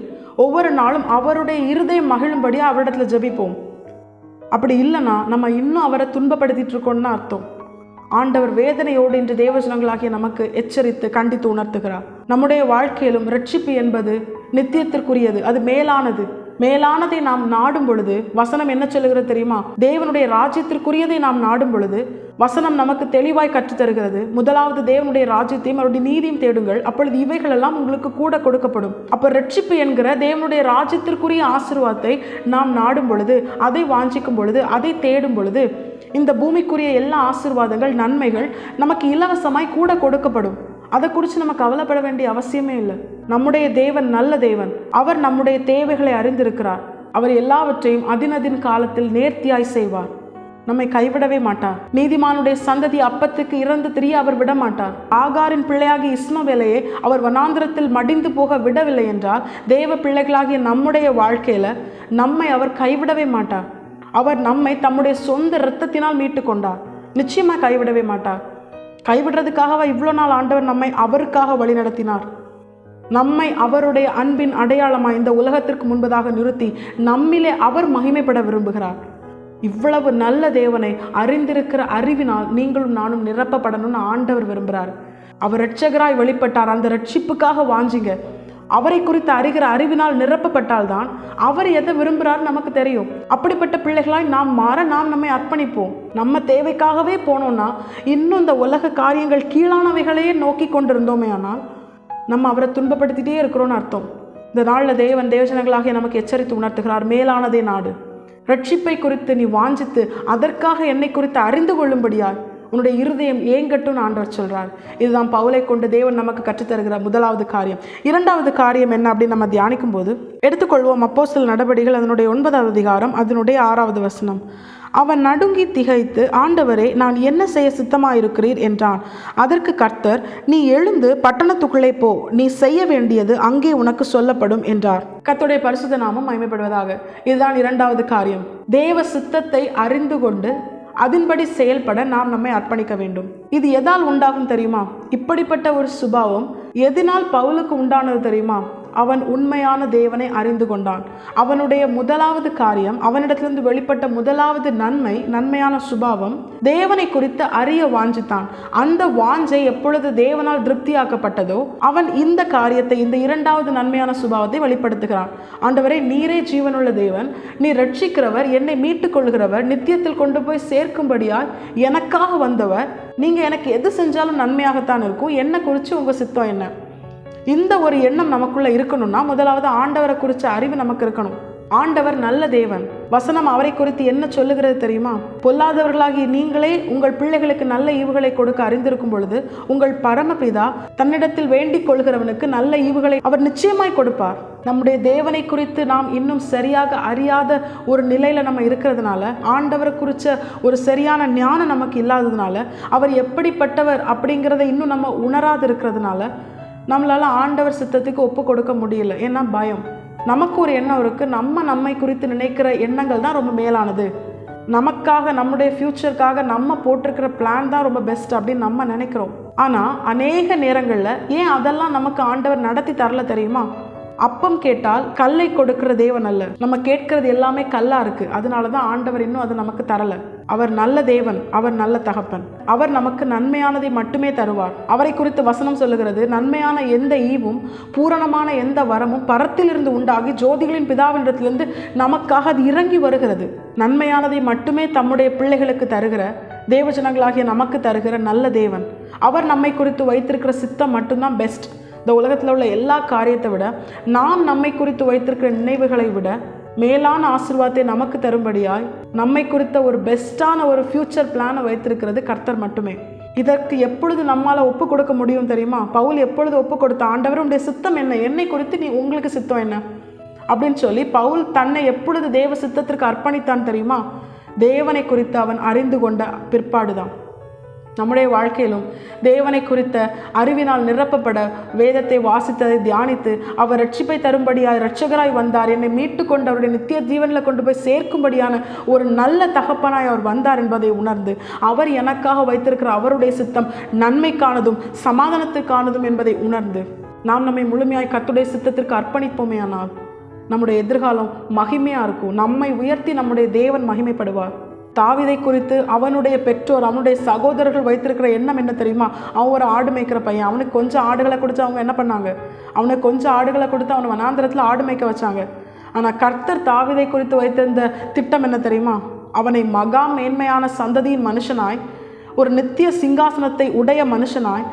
ஒவ்வொரு நாளும் அவருடைய இருதயம் மகிழும்படியா அவரிடத்துல ஜெபிப்போம். அப்படி இல்லைன்னா நம்ம இன்னும் அவரை துன்பப்படுத்திட்டு இருக்கோம்னு அர்த்தம். ஆண்டவர் வேதனையோடு இன்று தேவஜனங்களாகிய நமக்கு எச்சரித்து கண்டித்து உணர்த்துகிறார். நம்முடைய வாழ்க்கையிலும் ரட்சிப்பு என்பது நித்தியத்திற்குரியது, அது மேலானது. மேலானதை நாம் நாடும் பொழுது வசனம் என்ன சொல்லுகிறது தெரியுமா? தேவனுடைய ராஜ்யத்திற்குரியதை நாம் நாடும் பொழுது வசனம் நமக்கு தெளிவாய் கற்றுத்தருகிறது. முதலாவது தேவனுடைய ராஜ்யத்தையும் அவருடைய நீதியும் தேடுங்கள், அப்பொழுது இவைகள் எல்லாம் உங்களுக்கு கூட கொடுக்கப்படும். அப்போ ரட்சிப்பு என்கிற தேவனுடைய ராஜ்யத்திற்குரிய ஆசீர்வாதத்தை நாம் நாடும் பொழுது, அதை வாஞ்சிக்கும் பொழுது, அதை தேடும் பொழுது இந்த பூமிக்குரிய எல்லா ஆசீர்வாதங்கள் நன்மைகள் நமக்கு இலவசமாய் கூட கொடுக்கப்படும். அதை குறித்து நம்ம கவலைப்பட வேண்டிய அவசியமே இல்லை. நம்முடைய தேவன் நல்ல தேவன். அவர் நம்முடைய தேவைகளை அறிந்திருக்கிறார். அவர் எல்லாவற்றையும் அதினதின் காலத்தில் நேர்த்தியாய் செய்வார். நம்மை கைவிடவே மாட்டார். நீதிமானுடைய சந்ததி அப்பத்துக்கு இறந்து திரிய அவர் விட மாட்டார். ஆகாரின் பிள்ளையாகிய இஸ்மவேலையே அவர் வனாந்திரத்தில் மடிந்து போக விடவில்லை என்றால், தேவ பிள்ளைகளாகிய நம்முடைய வாழ்க்கையில நம்மை அவர் கைவிடவே மாட்டார். அவர் நம்மை தம்முடைய சொந்த இரத்தத்தினால் மீட்டு கொண்டார். நிச்சயமா கைவிடவே மாட்டார். கைவிடுறதுக்காகவா இவ்வளோ நாள் ஆண்டவர் நம்மை அவருக்காக வழி நடத்தினார்? நம்மை அவருடைய அன்பின் அடையாளமாய் இந்த உலகத்திற்கு முன்பதாக நிறுத்தி நம்மிலே அவர் மகிமைப்பட விரும்புகிறார். இவ்வளவு நல்ல தேவனை அறிந்திருக்கிற அறிவினால் நீங்களும் நானும் நிரப்பப்படணும்னு ஆண்டவர் விரும்புகிறார். அவர் இரட்சகராய் வெளிப்பட்டார். அந்த ரட்சிப்புக்காக வாஞ்சிங்க. அவரை குறித்து அறிகிற அறிவினால் நிரப்பப்பட்டால்தான் அவர் எதை விரும்புகிறார் நமக்கு தெரியும். அப்படிப்பட்ட பிள்ளைகளாய் நாம் மாற நாம் நம்மை அர்ப்பணிப்போம். நம்ம தேவைக்காகவே போனோம்னா இன்னும் இந்த உலக காரியங்கள் கீழானவைகளையே நோக்கி கொண்டிருந்தோமே ஆனால் நம்ம அவரை துன்பப்படுத்திட்டே இருக்கிறோன்னு அர்த்தம். இந்த நாளில் தேவன் தேவஜனங்களாகிய நமக்கு எச்சரித்து உணர்த்துகிறார், மேலானதே நாடு. ரட்சிப்பை குறித்து நீ வாஞ்சித்து அதற்காக என்னை குறித்து அறிந்து கொள்ளும்படியாய் உன்னுடைய இருதயம் ஏங்கட்டும்னு ஆண்டவர் சொல்றார். இதுதான் பவுலை கொண்டு தேவன் நமக்கு கற்றுத்தருகிற முதலாவது காரியம். இரண்டாவது காரியம் என்ன அப்படின்னு நம்ம தியானிக்கும் போது எடுத்துக்கொள்வோம் அப்போஸ்தலர் நடபடிகள் அதனுடைய 9வது அதிகாரம் அதனுடைய 6வது வசனம். அவன் நடுங்கி திகைத்து, ஆண்டவரே, நான் என்ன செய்ய சித்தமாயிருக்கிறீர் என்றான். அதற்கு கர்த்தர், நீ எழுந்து பட்டணத்துக்குள்ளே போ, நீ செய்ய வேண்டியது அங்கே உனக்கு சொல்லப்படும் என்றார். கர்த்தருடைய பரிசுத்த நாமம் மகிமைப்படுவதாக. இதுதான் இரண்டாவது காரியம். தேவ சித்தத்தை அறிந்து கொண்டு அதன்படி செயல்பட நாம் நம்மை அர்ப்பணிக்க வேண்டும். இது எதால் உண்டாகும் தெரியுமா? இப்படிப்பட்ட ஒரு சுபாவம் எதனால் பவுலுக்கு உண்டானது தெரியுமா? அவன் உண்மையான தேவனை அறிந்து கொண்டான். அவனுடைய முதலாவது காரியம், அவனிடத்திலிருந்து வெளிப்பட்ட முதலாவது நன்மையான சுபாவம், தேவனை குறித்து அறிய வாஞ்சித்தான். அந்த வாஞ்சை எப்பொழுது தேவனால் திருப்தியாக்கப்பட்டதோ அவன் இந்த காரியத்தை, இந்த இரண்டாவது நன்மையான சுபாவத்தை வெளிப்படுத்துகிறான். ஆண்டவரே, நீரே ஜீவனுள்ள தேவன், நீ ரட்சிக்கிறவர், என்னை மீட்டுக் கொள்கிறவர், நித்தியத்தில் கொண்டு போய் சேர்க்கும்படியால் எனக்காக வந்தவர், நீங்க எனக்கு எது செஞ்சாலும் நன்மையாகத்தான் இருக்கும், என்ன குறித்து உங்க சித்தம் என்ன? இந்த ஒரு எண்ணம் நமக்குள்ள இருக்கணும்னா முதலாவது ஆண்டவரை குறித்த அறிவு நமக்கு இருக்கணும். ஆண்டவர் நல்ல தேவன். வசனம் அவரை குறித்து என்ன சொல்லுகிறது தெரியுமா? பொல்லாதவர்களாகிய நீங்களே உங்கள் பிள்ளைகளுக்கு நல்ல ஈவுகளை கொடுக்க அறிந்திருக்கும் பொழுது உங்கள் பரமபிதா தன்னிடத்தில் வேண்டிக் கொள்கிறவனுக்கு நல்ல ஈவுகளை அவர் நிச்சயமாய் கொடுப்பார். நம்முடைய தேவனை குறித்து நாம் இன்னும் சரியாக அறியாத ஒரு நிலையில நம்ம இருக்கிறதுனால, ஆண்டவரை குறித்த ஒரு சரியான ஞானம் நமக்கு இல்லாததுனால, அவர் எப்படிப்பட்டவர் அப்படிங்கிறத இன்னும் நம்ம உணராது இருக்கிறதுனால நம்மளால ஆண்டவர் சித்தத்துக்கு ஒப்பு கொடுக்க முடியல. ஏன்னா பயம். நமக்கு ஒரு எண்ணம் இருக்குது, நம்மை குறித்து நினைக்கிற எண்ணங்கள் தான் ரொம்ப மேலானது, நமக்காக நம்முடைய ஃப்யூச்சருக்காக நம்ம போட்டிருக்கிற பிளான் தான் ரொம்ப பெஸ்ட் அப்படின்னு நம்ம நினைக்கிறோம். ஆனால் அநேக நேரங்களில் ஏன் அதெல்லாம் நமக்கு ஆண்டவர் நடத்தி தரல தெரியுமா? அப்பம் கேட்டால் கல்லை கொடுக்கிற தேவன் அல்ல. நம்ம கேட்கறது எல்லாமே கல்லா இருக்கு. அதனால தான் ஆண்டவர் இன்னும் அதை நமக்கு தரல. அவர் நல்ல தேவன், அவர் நல்ல தகப்பன். அவர் நமக்கு நன்மையானதை மட்டுமே தருவார். அவரை குறித்து வசனம் சொல்லுகிறது, நன்மையான எந்த ஈவும் பூரணமான எந்த வரமும் பரத்திலிருந்து உண்டாகி ஜோதிகளின் பிதாவினிடத்திலிருந்து நமக்காக அது இறங்கி வருகிறது. நன்மையானதை மட்டுமே தம்முடைய பிள்ளைகளுக்கு தருகிற, தேவஜனங்களாகிய நமக்கு தருகிற நல்ல தேவன். அவர் நம்மை குறித்து வைத்திருக்கிற சித்தம் மட்டும்தான் பெஸ்ட். இந்த உலகத்தில் உள்ள எல்லா காரியத்தை விட, நாம் நம்மை குறித்து வைத்திருக்கிற நினைவுகளை விட மேலான ஆசீர்வாதத்தை நமக்கு தரும்படியாய் நம்மை குறித்த ஒரு பெஸ்டான ஒரு ஃபியூச்சர் பிளானை வைத்திருக்கிறது கர்த்தர் மட்டுமே. இதற்கு எப்பொழுது நம்மால் ஒப்பு கொடுக்க முடியும் தெரியுமா? பவுல் எப்பொழுது ஒப்பு கொடுத்த, ஆண்டவர் உடைய சித்தம் என்ன, என்னை குறித்து நீ உங்களுக்கு சித்தம் என்ன அப்படின்னு சொல்லி பவுல் தன்னை எப்பொழுது தேவ சித்தத்திற்கு அர்ப்பணித்தான் தெரியுமா? தேவனை குறித்து அவன் அறிந்து கொண்ட பிற்பாடுதான். நம்முடைய வாழ்க்கையிலும் தேவனை குறித்த அறிவினால் நிரப்பப்பட, வேதத்தை வாசித்ததை தியானித்து அவர் ரட்சிப்பை தரும்படியாய் இரட்சகராய் வந்தார், என்னை மீட்டு கொண்டு அவருடைய நித்திய ஜீவனில் கொண்டு போய் சேர்க்கும்படியான ஒரு நல்ல தகப்பனாய் அவர் வந்தார் என்பதை உணர்ந்து, அவர் எனக்காக வைத்திருக்கிற அவருடைய சித்தம் நன்மைக்கானதும் சமாதானத்திற்கானதும் என்பதை உணர்ந்து நாம் நம்மை முழுமையாய் கர்த்தருடைய சித்தத்திற்கு அர்ப்பணிப்போமே ஆனால் நம்முடைய எதிர்காலம் மகிமையாக இருக்கும். நம்மை உயர்த்தி நம்முடைய தேவன் மகிமைப்படுவார். தாவீதை குறித்து அவனுடைய பெற்றோர், அவனுடைய சகோதரர்கள் வைத்திருக்கிற எண்ணம் என்ன தெரியுமா? அவன் ஒரு ஆடு மேய்க்கிற பையன். அவனுக்கு கொஞ்சம் ஆடுகளை கொடுத்து அவங்க என்ன பண்ணாங்க? அவனுக்கு கொஞ்சம் ஆடுகளை கொடுத்து அவனை வனாந்திரத்தில் ஆடு மேய்க்க வச்சாங்க. ஆனால் கர்த்தர் தாவீதை குறித்து வைத்திருந்த திட்டம் என்ன தெரியுமா? அவனை மகா மேன்மையான சந்ததியின் மனுஷனாய், ஒரு நித்திய சிங்காசனத்தை உடைய மனுஷனாய்,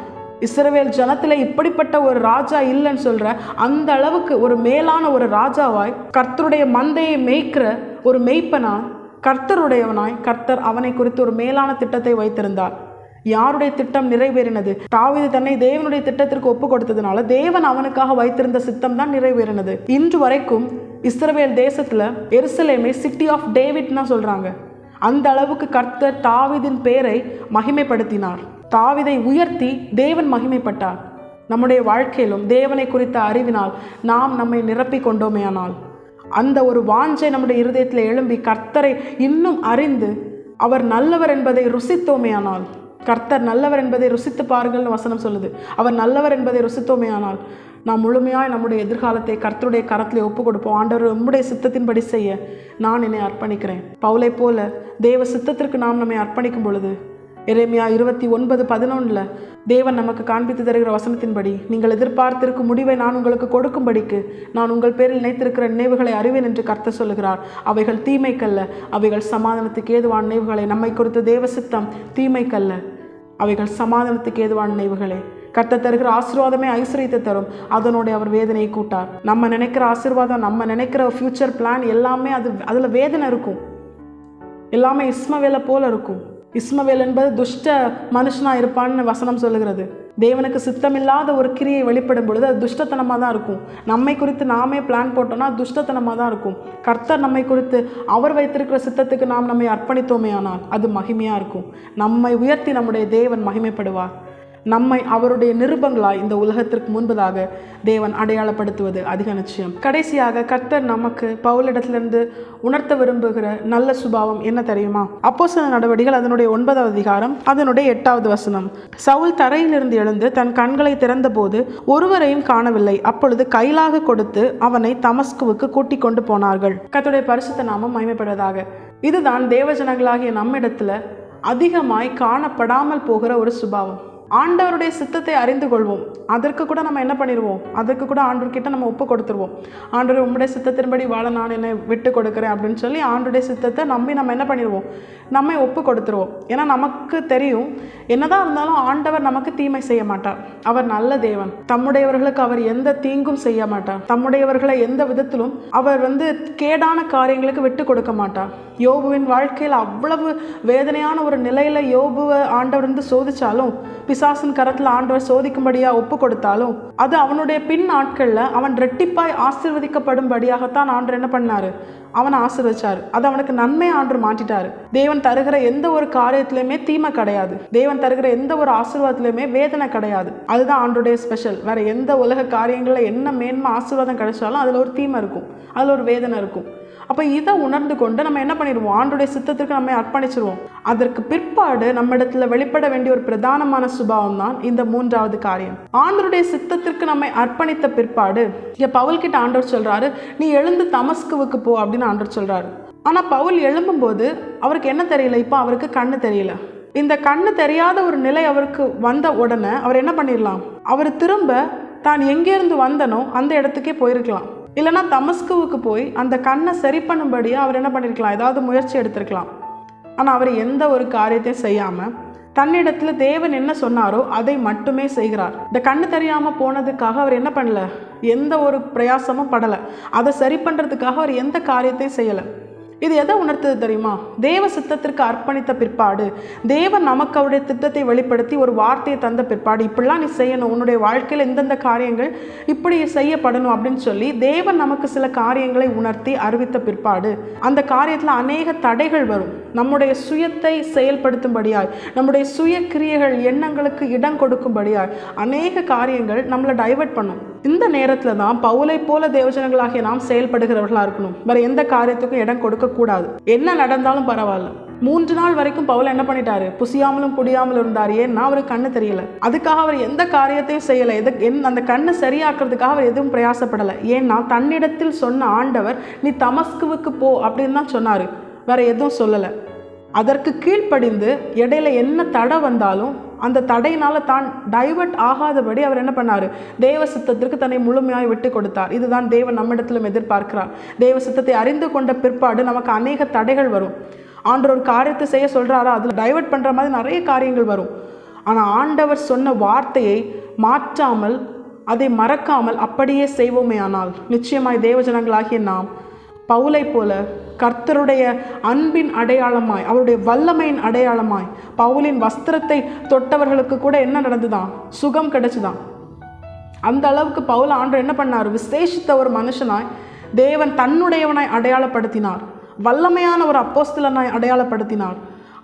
இஸ்ரவேல் ஜனத்தில் இப்படிப்பட்ட ஒரு ராஜா இல்லைன்னு சொல்கிற அந்த அளவுக்கு ஒரு மேலான ஒரு ராஜாவாய், கர்த்தருடைய மந்தையை மேய்க்கிற ஒரு மேய்ப்பனாய், கர்த்தருடையவனாய், கர்த்தர் அவனை குறித்து ஒரு மேலான திட்டத்தை வைத்திருந்தார். யாருடைய திட்டம் நிறைவேறினது? தாவீது தன்னை தேவனுடைய திட்டத்திற்கு ஒப்பு கொடுத்ததுனால தேவன் அவனுக்காக வைத்திருந்த சித்தம் தான் நிறைவேறினது. இன்று வரைக்கும் இஸ்ரவேல் தேசத்துல எருசலேமை சிட்டி ஆஃப் டேவிட் தான் சொல்றாங்க. அந்த அளவுக்கு கர்த்தர் தாவீதின் பேரை மகிமைப்படுத்தினார். தாவீதை உயர்த்தி தேவன் மகிமைப்பட்டார். நம்முடைய வாழ்க்கையிலும் தேவனை குறித்த அறிவினால் நாம் நம்மை நிரப்பி கொண்டோமேயானால், அந்த ஒரு வாஞ்சை நம்முடைய இருதயத்தில் எழும்பி கர்த்தரை இன்னும் அறிந்து அவர் நல்லவர் என்பதை ருசித்தோமேயானால், கர்த்தர் நல்லவர் என்பதை ருசித்து பாருங்கள்னு வசனம் சொல்லுது. அவர் நல்லவர் என்பதை ருசித்தோமேயானால் நாம் முழுமையாய் நம்முடைய எதிர்காலத்தை கர்த்தருடைய கரத்திலே ஒப்பு கொடுப்போம். ஆண்டவர் உம்முடைய சித்தத்தின்படி செய்ய நான் என்னை அர்ப்பணிக்கிறேன். பவுலை போல தேவ சித்தத்திற்கு நாம் நம்மை அர்ப்பணிக்கும் பொழுது எரேமியா 29:11 தேவன் நமக்கு காண்பித்து தருகிற வசனத்தின்படி, நீங்கள் எதிர்பார்த்திருக்கும் முடிவை நான் உங்களுக்கு கொடுக்கும்படிக்கு நான் உங்கள் பேரில் நினைத்திருக்கிற நினைவுகளை அறிவேன் என்று கர்த்தர் சொல்லுகிறார். அவைகள் தீமைக்கல்ல, அவைகள் சமாதானத்துக்கு ஏதுவான நினைவுகளை. நம்மை குறித்த தேவ சித்தம் தீமைக்கல்ல, அவைகள் சமாதானத்துக்கு ஏதுவான நினைவுகளே. கர்த்தர் தருகிற ஆசீர்வாதமே ஐஸ்வரியத்தை தரும், அதனோட அவர் வேதனையை கூட்டார். நம்ம நினைக்கிற ஆசீர்வாதம், நம்ம நினைக்கிற ஃபியூச்சர் பிளான் எல்லாமே அதில் வேதனை இருக்கும். எல்லாமே இஸ்மவேலை போல இருக்கும். இஸ்மவேல் என்பது துஷ்ட மனுஷனாக இருப்பான்னு வசனம் சொல்லுகிறது. தேவனுக்கு சித்தமில்லாத ஒரு கிரியை வெளிப்படும் பொழுது அது துஷ்டத்தனமாக தான் இருக்கும். நம்மை குறித்து நாமே பிளான் போட்டோம்னா துஷ்டத்தனமாக தான் இருக்கும். கர்த்தர் நம்மை குறித்து அவர் வைத்திருக்கிற சித்தத்துக்கு நாம் நம்மை அர்ப்பணித்தோமே ஆனால் அது மகிமையாக இருக்கும். நம்மை உயர்த்தி நம்முடைய தேவன் மகிமைப்படுவார். நம்மை அவருடைய நிருபங்களாய் இந்த உலகத்திற்கு முன்பதாக தேவன் அடையாளப்படுத்துவது அதிக நிச்சயம். கடைசியாக கர்த்தர் நமக்கு பவுலிடத்திலிருந்து உணர்த்த விரும்புகிற நல்ல சுபாவம் என்ன தெரியுமா? அப்போஸ்தலர் நடவடிக்கைகள் அதனுடைய 9வது அதிகாரம் அதனுடைய 8வது வசனம். சவுல் தரையிலிருந்து எழுந்து தன் கண்களை திறந்த போது ஒருவரையும் காணவில்லை. அப்பொழுது கைலாக கொடுத்து அவனை தமஸ்குவுக்கு கூட்டிக் கொண்டு போனார்கள். கர்த்தருடைய பரிசுத்த நாமம் மகிமைப்படுவதாக. இதுதான் தேவஜனங்களாகிய நம்மிடத்துல அதிகமாய் காணப்படாமல் போகிற ஒரு சுபாவம். ஆண்டவருடைய சித்தத்தை அறிந்து கொள்வோம். அதற்கு கூட நம்ம என்ன பண்ணிடுவோம்? அதற்கு கூட ஆண்டவர்கிட்ட நம்ம ஒப்பு கொடுத்துருவோம். ஆண்டவர் உம்முடைய சித்தத்தின்படி வாழ நான் என்னை விட்டு கொடுக்குறேன் அப்படின்னு சொல்லி ஆண்டவருடைய சித்தத்தை நம்பி நம்ம என்ன பண்ணிடுவோம்? நம்மை ஒப்பு கொடுத்துருவோம். ஏன்னா நமக்கு தெரியும், என்னதான் இருந்தாலும் ஆண்டவர் நமக்கு தீமை செய்ய மாட்டார். அவர் நல்ல தேவன். தம்முடையவர்களுக்கு அவர் எந்த தீங்கும் செய்ய மாட்டார். தம்முடையவர்களை எந்த விதத்திலும் அவர் கேடான காரியங்களுக்கு விட்டு கொடுக்க மாட்டார். யோபுவின் வாழ்க்கையில் அவ்வளவு வேதனையான ஒரு நிலையில யோபுவை ஆண்டவர் சோதிச்சாலும், பிசாசின் கரத்தில் ஆண்டவர் சோதிக்கும்படியா ஒப்பு கொடுத்தாலும், அது அவனுடைய பின் நாட்கள்ல அவன் ரெட்டிப்பாய் ஆசீர்வதிக்கப்படும்படியாகத்தான் ஆண்டவர் என்ன பண்ணாரு? அவனை ஆசீர்வதிச்சாரு. அது அவனுக்கு நன்மை ஆண்டவர் மாற்றிட்டாரு. தேவன் தருகிற எந்த ஒரு காரியத்திலையுமே தீமை கிடையாது. தேவன் தருகிற எந்த ஒரு ஆசீர்வாதத்திலையுமே வேதனை கிடையாது. அதுதான் ஆண்டருடைய ஸ்பெஷல். வேற எந்த உலக காரியங்கள்ல என்ன மேன்மை ஆசீர்வாதம் கிடைச்சாலும் அதுல ஒரு தீமை இருக்கும், அதுல ஒரு வேதனை இருக்கும். அப்போ இதை உணர்ந்து கொண்டு நம்ம என்ன பண்ணிடுவோம்? ஆண்டருடைய சித்தத்திற்கு நம்ம அர்ப்பணிச்சிருவோம். அதற்கு பிற்பாடு நம்ம இடத்துல வெளிப்பட வேண்டிய ஒரு பிரதானமான சுபாவம் தான் இந்த 3வது காரியம். ஆண்டருடைய சித்தத்திற்கு நம்மை அர்ப்பணித்த பிற்பாடு இங்க பவுல் கிட்ட ஆண்டவர் சொல்றாரு, நீ எழுந்து தமஸ்குவுக்கு போ அப்படின்னு ஆண்டவர் சொல்றாரு. ஆனா பவுல் எழும்பும்போது அவருக்கு என்ன தெரியல? இப்போ அவருக்கு கண்ணு தெரியல. இந்த கண்ணு தெரியாத ஒரு நிலை அவருக்கு வந்த உடனே அவர் என்ன பண்ணிடலாம்? அவர் திரும்ப தான் எங்கேருந்து வந்தனோ அந்த இடத்துக்கே போயிருக்கலாம். இல்லைனா தமஸ்குவுக்கு போய் அந்த கண்ணை சரி பண்ணும்படியாக அவர் என்ன பண்ணியிருக்கலாம்? ஏதாவது முயற்சி எடுத்திருக்கலாம். ஆனால் அவர் எந்த ஒரு காரியத்தையும் செய்யாமல் தன்னிடத்தில் தேவன் என்ன சொன்னாரோ அதை மட்டுமே செய்கிறார். இந்த கண்ணு தெரியாமல் போனதுக்காக அவர் என்ன பண்ணல? எந்த ஒரு பிரயாசமும் படலை. அதை சரி பண்ணுறதுக்காக அவர் எந்த காரியத்தையும் செய்யலை. இது எதை உணர்த்தது தெரியுமா? தேவ சித்தத்திற்கு அர்ப்பணித்த பிற்பாடு, தேவன் நமக்கு அவருடைய திட்டத்தை வெளிப்படுத்தி ஒரு வார்த்தையை தந்த பிற்பாடு, இப்படிலாம் நீ செய்யணும், உன்னுடைய வாழ்க்கையில் இந்தந்த காரியங்கள் இப்படி செய்யப்படணும் அப்படின்னு சொல்லி தேவன் நமக்கு சில காரியங்களை உணர்த்தி அறிவித்த பிற்பாடு அந்த காரியத்தில் அநேக தடைகள் வரும். நம்முடைய சுயத்தை செயல்படுத்தும்படியாய், நம்முடைய சுய கிரியைகள் எண்ணங்களுக்கு இடம் கொடுக்கும்படியாய் அநேக காரியங்கள் நம்மளை டைவர்ட் பண்ணும். இந்த நேரத்தில் தான் பவுலை போல தேவஜனங்களாகிய நாம் செயல்படுகிறவர்களாக இருக்கணும். வேற எந்த காரியத்துக்கும் இடம் கொடுக்க கூடாது. என்ன நடந்தாலும் பரவாயில்ல. 3 நாள் வரைக்கும் பவுல் என்ன பண்ணிட்டாரு? புசியாமலும் குடியாமலும் இருந்தார். ஏன்னா அவருக்கு கண்ணு தெரியல. அதுக்காக அவர் எந்த காரியத்தையும் செய்யலை. அந்த கண்ணு சரியாக்குறதுக்காக அவர் எதுவும் பிரயாசப்படலை. ஏன்னா தன்னிடத்தில் சொன்ன ஆண்டவர் நீ தமஸ்குவுக்கு போ அப்படின்னு தான் சொன்னாரு. வேற எதுவும் சொல்லலை. அதற்கு கீழ்ப்படிந்து இடையில என்ன தடை வந்தாலும் அந்த தடையினால தான் டைவர்ட் ஆகாதபடி அவர் என்ன பண்ணாரு? தேவ சித்தத்திற்கு தன்னை முழுமையாய் விட்டு கொடுத்தார். இதுதான் தேவன் நம்மிடத்திலும் எதிர்பார்க்கிறார். தேவ சித்தத்தை அறிந்து கொண்ட பிற்பாடு நமக்கு அநேக தடைகள் வரும். ஆண்டவர் ஒரு காரியத்தை செய்ய சொல்றாரா, அதில் டைவர்ட் பண்ற மாதிரி நிறைய காரியங்கள் வரும். ஆனால் ஆண்டவர் சொன்ன வார்த்தையை மாற்றாமல், அதை மறக்காமல் அப்படியே செய்வோமே ஆனால் நிச்சயமாய் தேவஜனங்களாகிய நாம் பவுலை போல கர்த்தருடைய அன்பின் அடையாளமாய், அவருடைய வல்லமையின் அடையாளமாய், பவுலின் வஸ்திரத்தை தொட்டவர்களுக்கு கூட என்ன நடந்துதான்? சுகம் கிடைச்சுதான். அந்த அளவுக்கு பவுல் ஆண்டவர் என்ன பண்ணார்? விசேஷித்த ஒரு மனுஷனாய் தேவன் தன்னுடையவனாய் அடையாளப்படுத்தினார். வல்லமையான ஒரு அப்போஸ்தலனாய் அடையாளப்படுத்தினார்.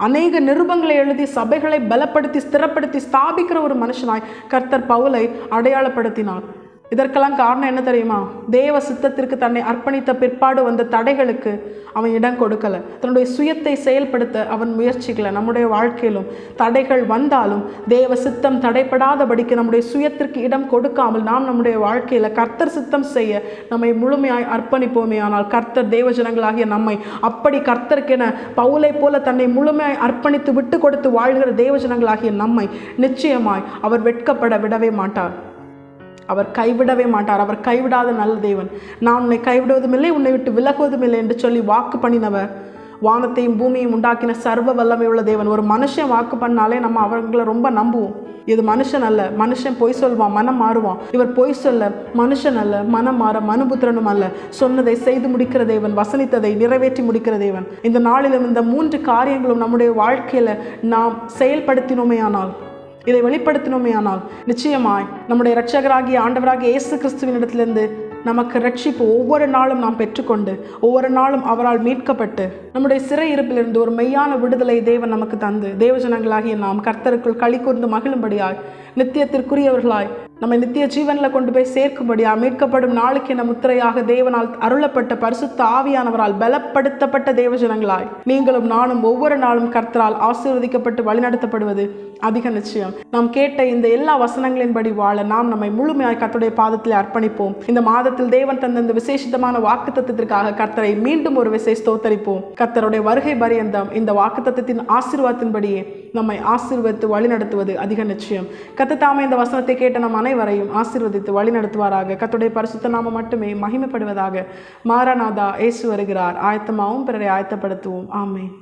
அநேக நிருபங்களை எழுதி சபைகளை பலப்படுத்தி ஸ்திரப்படுத்தி ஸ்தாபிக்கிற ஒரு மனுஷனாய் கர்த்தர் பவுலை அடையாளப்படுத்தினார். இதற்கெல்லாம் காரணம் என்ன தெரியுமா? தேவ சித்தத்திற்கு தன்னை அர்ப்பணித்த பிற்பாடு வந்த தடைகளுக்கு அவன் இடம் கொடுக்கல. தன்னுடைய சுயத்தை செயல்படுத்த அவன் முயற்சிக்கல. நம்முடைய வாழ்க்கையிலும் தடைகள் வந்தாலும் தேவ சித்தம் தடைப்படாதபடிக்கு நம்முடைய சுயத்திற்கு இடம் கொடுக்காமல் நாம் நம்முடைய வாழ்க்கையில கர்த்தர் சித்தம் செய்ய நம்மை முழுமையாய் அர்ப்பணிப்போமே. ஆனால் கர்த்தர் தேவ ஜனங்களாகிய நம்மை அப்படி கர்த்தருக்கென பவுலை போல தன்னை முழுமையாய் அர்ப்பணித்து விட்டு கொடுத்து வாழ்கிற தேவ ஜனங்களாகிய நம்மை நிச்சயமாய் அவர் வெட்கப்பட விடவே மாட்டார். அவர் கைவிடவே மாட்டார். அவர் கைவிடாத நல்ல தேவன். நான் உன்னை கைவிடுவதும் இல்லை, உன்னை விட்டு விலகுவதும் இல்லை என்று சொல்லி வாக்கு பண்ணினவர், வானத்தையும் பூமியையும் உண்டாக்கின சர்வ வல்லமை உள்ள தேவன். ஒரு மனுஷன் வாக்கு பண்ணாலே நம்ம அவங்களை ரொம்ப நம்புவோம். இது மனுஷன் அல்ல, மனுஷன் பொய் சொல்வான், மனம் மாறுவான். இவர் பொய் சொல்ல மனுஷன் அல்ல, மனம் மாற மனுபுத்திரனும் அல்ல. சொன்னதை செய்து முடிக்கிற தேவன், வசனித்ததை நிறைவேற்றி முடிக்கிற தேவன். இந்த நாளிலும் இந்த 3 காரியங்களும் நம்முடைய வாழ்க்கையில நாம் செயல்படுத்தினோமே ஆனால், இதை வெளிப்படுத்தினோமே ஆனால், நிச்சயமாய் நம்முடைய இரட்சகராகிய ஆண்டவராகிய இயேசு கிறிஸ்துவின் இடத்திலிருந்து நமக்கு ரட்சிப்பு ஒவ்வொரு நாளும் நாம் பெற்றுக்கொண்டு ஒவ்வொரு நாளும் அவரால் மீட்கப்பட்டு நம்முடைய சிறை இருப்பிலிருந்து ஒரு மெய்யான விடுதலை தேவன் நமக்கு தந்து தேவஜனங்களாகிய நாம் கர்த்தருக்குள் களி கூர்ந்து மகிழும்படியாய் நித்தியத்திற்குரியவர்களாய் நம்மை நித்திய ஜீவனில் கொண்டு போய் சேர்க்கும்படியா மீட்கப்படும் நாளுக்கு என முத்திரையாக தேவனால் அருளப்பட்ட பரிசுத்த ஆவியானவரால் பலப்படுத்தப்பட்ட தேவஜனங்களாய் நீங்களும் நானும் ஒவ்வொரு நாளும் கர்த்தரால் ஆசீர்வதிக்கப்பட்டு வழிநடத்தப்படுவது அதிக நிச்சயம். நாம் கேட்ட இந்த எல்லா வசனங்களின்படி வாழ நாம் நம்மை முழுமையாய் கர்த்தருடைய பாதத்தில் அர்ப்பணிப்போம். இந்த மாதத்தில் தேவன் தந்த இந்த விசேஷமான வாக்குத்தத்தத்திற்காக கர்த்தரை மீண்டும் ஒரு விசேஷ ஸ்தோத்தரிப்போம். கர்த்தருடைய வருகை பரியந்தம் இந்த வாக்குத்தத்தத்தின் ஆசீர்வாதத்தின்படியே நம்மை ஆசீர்வதித்து வழிநடத்துவது அதிக நிச்சயம். கர்த்தர் தாமே இந்த வசனத்தை கேட்ட நம் அனைவரையும் ஆசீர்வதித்து வழிநடத்துவாராக. கர்த்தருடைய பரிசுத்த நாமம் மட்டுமே மகிமைப்படுவதாக. மாரநாதா, இயேசு வருகிறார். ஆயத்தமாகவும் பிறரை ஆயத்தப்படுத்துவோம். ஆமென்.